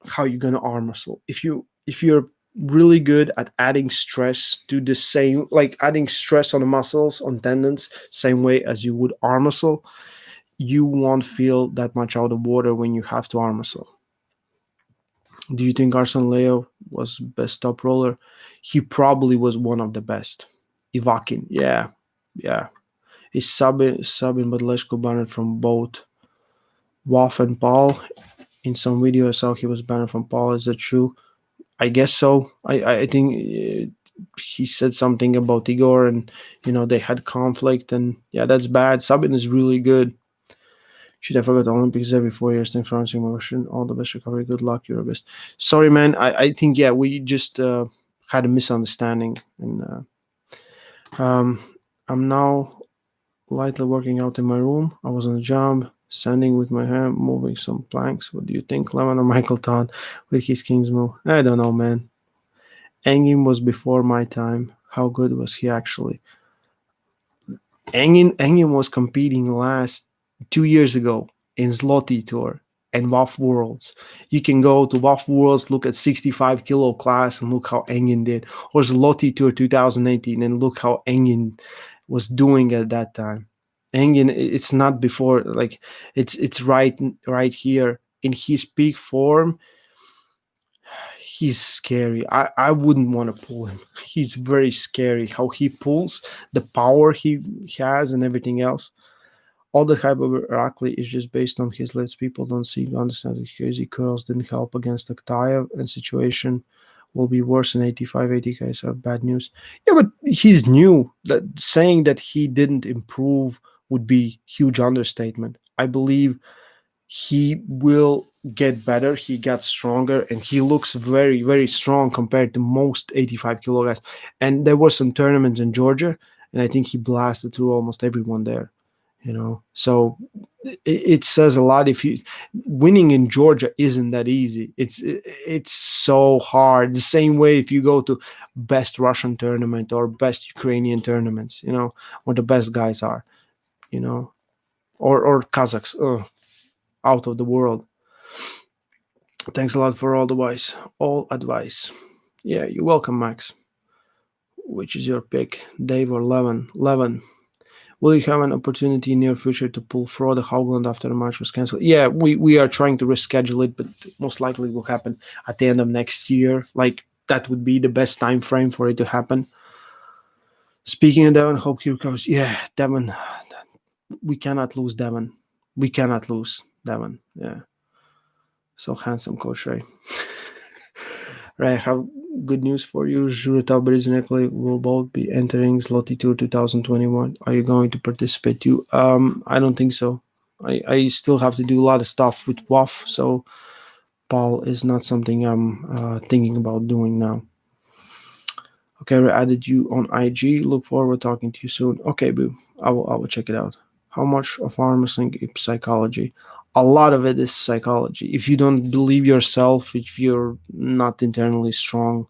how you're gonna arm wrestle. If you're really good at adding stress to the same, like adding stress on the muscles, on tendons, same way as you would arm wrestle, you won't feel that much out of water when you have to arm wrestle. Do you think Arsen Leo was best top roller? He probably was one of the best. Ivakin, yeah, yeah. He's subbing but Leshko banned from both Waff and Paul. In some video I saw he was banned from Paul. Is that true? I guess so. I think he said something about Igor, and they had conflict, and yeah, that's bad. Sabin is really good. Should I forget the Olympics every 4 years? Thanks for answering my question. All the best recovery. Good luck. You're the best. Sorry, man. I think yeah, we just had a misunderstanding, and I'm now lightly working out in my room. I was on a job, standing with my hand, moving some planks. What do you think, Lemon or Michael Todd with his King's move? I don't know, man. Engin was before my time. How good was he actually? Engin was competing last 2 years ago in Zloty Tour and WAF Worlds. You can go to WAF Worlds, look at 65 kilo class, and look how Engin did, or Zloty Tour 2018, and look how Engin was doing at that time. Engin, it's not before, like it's right here in his peak form. He's scary. I wouldn't want to pull him. He's very scary. How he pulls, the power he has, and everything else. All the hype over Irakli is just based on his legs. People don't seem to understand that crazy curls didn't help against Aktayev, and situation will be worse in 85. 80 guys are bad news. Yeah, but he's new. That saying that he didn't improve would be huge understatement. I believe he will get better. He got stronger, and he looks very, very strong compared to most 85 kilo guys. And there were some tournaments in Georgia, and I think he blasted through almost everyone there. So it says a lot. If you winning in Georgia isn't that easy. It's so hard. The same way if you go to best Russian tournament or best Ukrainian tournaments, where the best guys are, or Kazakhs. Out of the world. Thanks a lot for all advice. Yeah, you're welcome, Max. Which is your pick, Dave or Levin? Levin, will you have an opportunity in near future to pull Frode Haugland after the match was cancelled? Yeah, we are trying to reschedule it, but most likely it will happen at the end of next year. Like, that would be the best time frame for it to happen. Speaking of Devon, hope he recovers. Yeah, Devon, we cannot lose Devon. We cannot lose Devon. Yeah. So handsome, Coach Ray. Ray, I have good news for you. Zhurita Briznekli will both be entering Zloty Tour 2021. Are you going to participate too? I don't think so. I still have to do a lot of stuff with WAF, so Paul is not something I'm thinking about doing now. Okay, I added you on IG. Look forward to talking to you soon. Okay, boo. I will check it out. How much of arm wrestling is psychology? A lot of it is psychology. If you don't believe yourself, if you're not internally strong,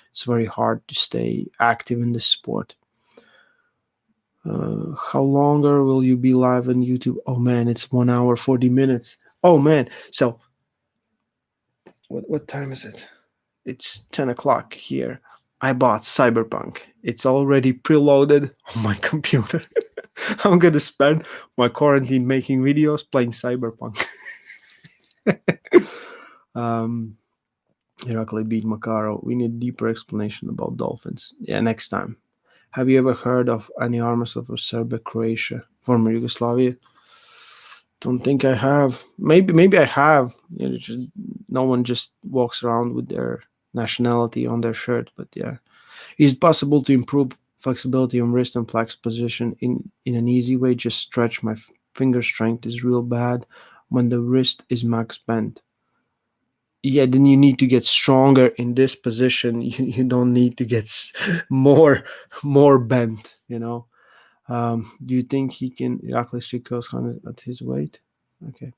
it's very hard to stay active in this sport. How longer will you be live on YouTube? Oh man, it's 1 hour 40 minutes. Oh man, so what time is it? It's 10 o'clock here. I bought Cyberpunk. It's already preloaded on my computer. I'm gonna spend my quarantine making videos playing Cyberpunk. Irakli beat Makaro. We need deeper explanation about dolphins. Yeah, next time. Have you ever heard of any armies of Serbia, Croatia, former Yugoslavia? Don't think I have. Maybe I have. No one just walks around with their nationality on their shirt. But yeah, is it possible to improve flexibility on wrist and flex position in an easy way? Just stretch. My finger strength is real bad when the wrist is max bent. Yeah, then you need to get stronger in this position. You don't need to get more bent. Do you think he can Irakli Shikos at his weight? Okay.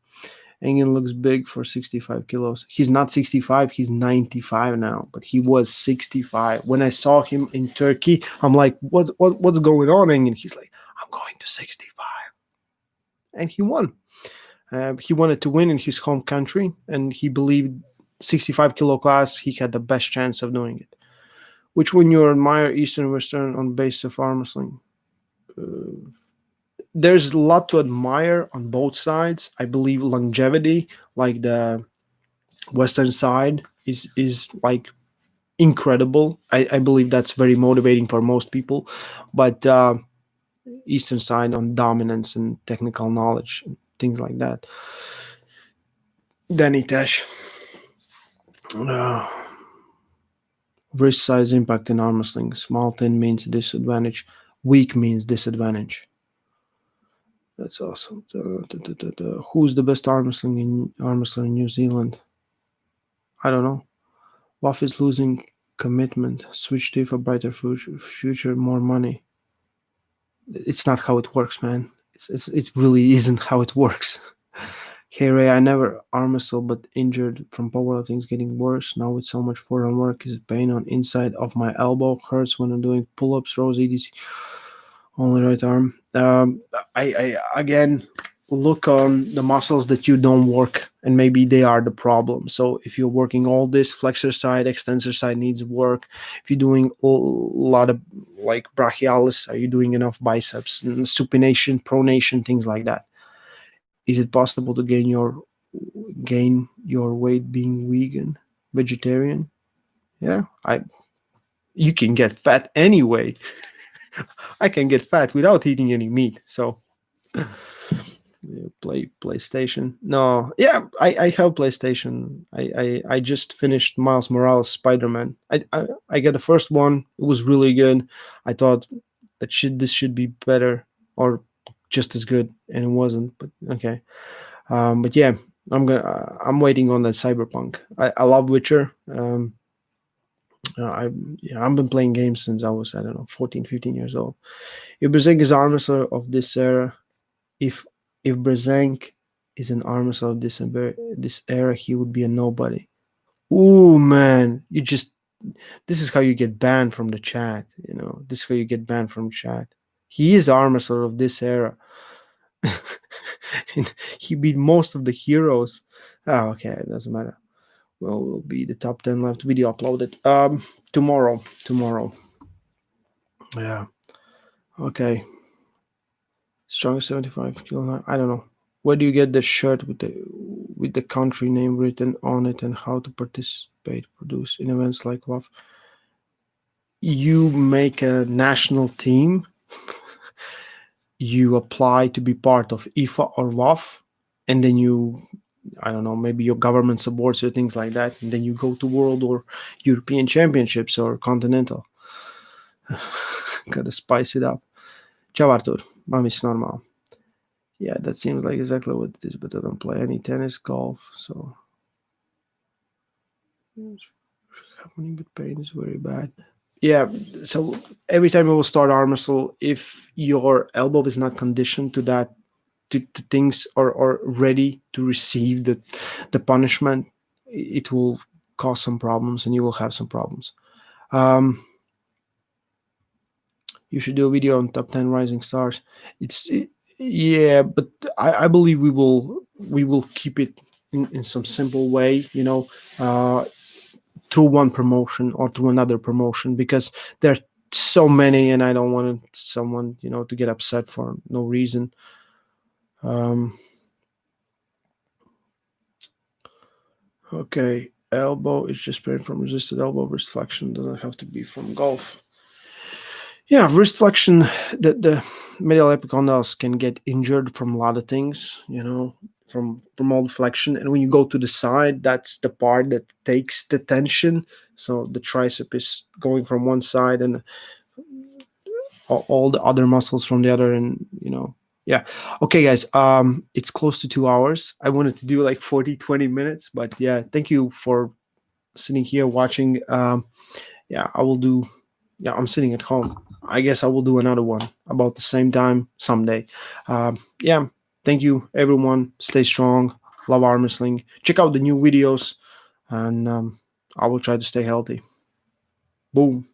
Engin looks big for 65 kilos. He's not 65, he's 95 now, but he was 65. When I saw him in Turkey, I'm like, what's going on, Engin? He's like, I'm going to 65. And he won. He wanted to win in his home country, and he believed 65 kilo class, he had the best chance of doing it. Which one you admire, Eastern, Western, on base of arm wrestling? There's a lot to admire on both sides. I believe longevity, like the Western side, is like incredible. I believe that's very motivating for most people, but Eastern side on dominance and technical knowledge, and things like that. Danny Tesh. Uh, Wrist size impact in arm wrestling. Small, thin means disadvantage. Weak means disadvantage. That's awesome. Who's the best arm wrestler in New Zealand? I don't know. Buff is losing commitment. Switch to for brighter future, more money. It's not how it works, man. It really isn't how it works. Hey Ray, I never arm wrestle but injured from powerlifting. Things getting worse. Now with so much forearm work, is pain on inside of my elbow. Hurts when I'm doing pull-ups, rows, EDC. Only right arm. I again look on the muscles that you don't work, and maybe they are the problem. So if you're working all this, flexor side, extensor side needs work. If you're doing a lot of like brachialis, are you doing enough biceps, and supination, pronation, things like that? Is it possible to gain your weight being vegan, vegetarian? Yeah, I you can get fat anyway. I can get fat without eating any meat. So play PlayStation. No, yeah, I have PlayStation. I just finished Miles Morales Spider-Man. I got the first one. It was really good. I thought that this should be better or just as good, and it wasn't. But okay. But yeah, I'm waiting on that Cyberpunk. I love Witcher. I've been playing games since I was, I don't know, 14, 15 years old. If Brezhnev is arm wrestler of this era, if if Brezhnev is an arm wrestler of this era, he would be a nobody. Ooh man, this is how you get banned from the chat. This is how you get banned from chat. He is arm wrestler of this era. And he beat most of the heroes. Oh, okay, it doesn't matter. Well, will be the top 10 left video uploaded tomorrow. Yeah. Okay. Strongest 75 kilo. I don't know. Where do you get the shirt with the country name written on it, and how to participate, produce in events like WAF? You make a national team. You apply to be part of IFA or WAF, and then I don't know, maybe your government supports or things like that, and then you go to world or European championships or continental. Gotta spice it up. Ciao Artur, mam jest normal. Yeah, that seems like exactly what it is, but I don't play any tennis, golf, so happening, but pain is very bad. Yeah, so every time you will start arm wrestle, if your elbow is not conditioned to that, to things, or ready to receive the punishment, it will cause some problems, and you will have some problems. You should do a video on top 10 rising stars. Yeah, but I believe we will keep it in some simple way, through one promotion or through another promotion, because there are so many, and I don't want someone to get upset for no reason. Okay, elbow is just pain from resisted elbow. Wrist flexion doesn't have to be from golf. Yeah, wrist flexion, the medial epicondyle can get injured from a lot of things, from all the flexion. And when you go to the side, that's the part that takes the tension. So the tricep is going from one side, and all the other muscles from the other, and yeah. Okay, guys, it's close to 2 hours. I wanted to do like 40-20 minutes, but yeah, thank you for sitting here watching. Yeah, I will do. Yeah, I'm sitting at home. I guess I will do another one about the same time someday. Yeah, thank you, everyone. Stay strong. Love arm wrestling. Check out the new videos, and I will try to stay healthy. Boom.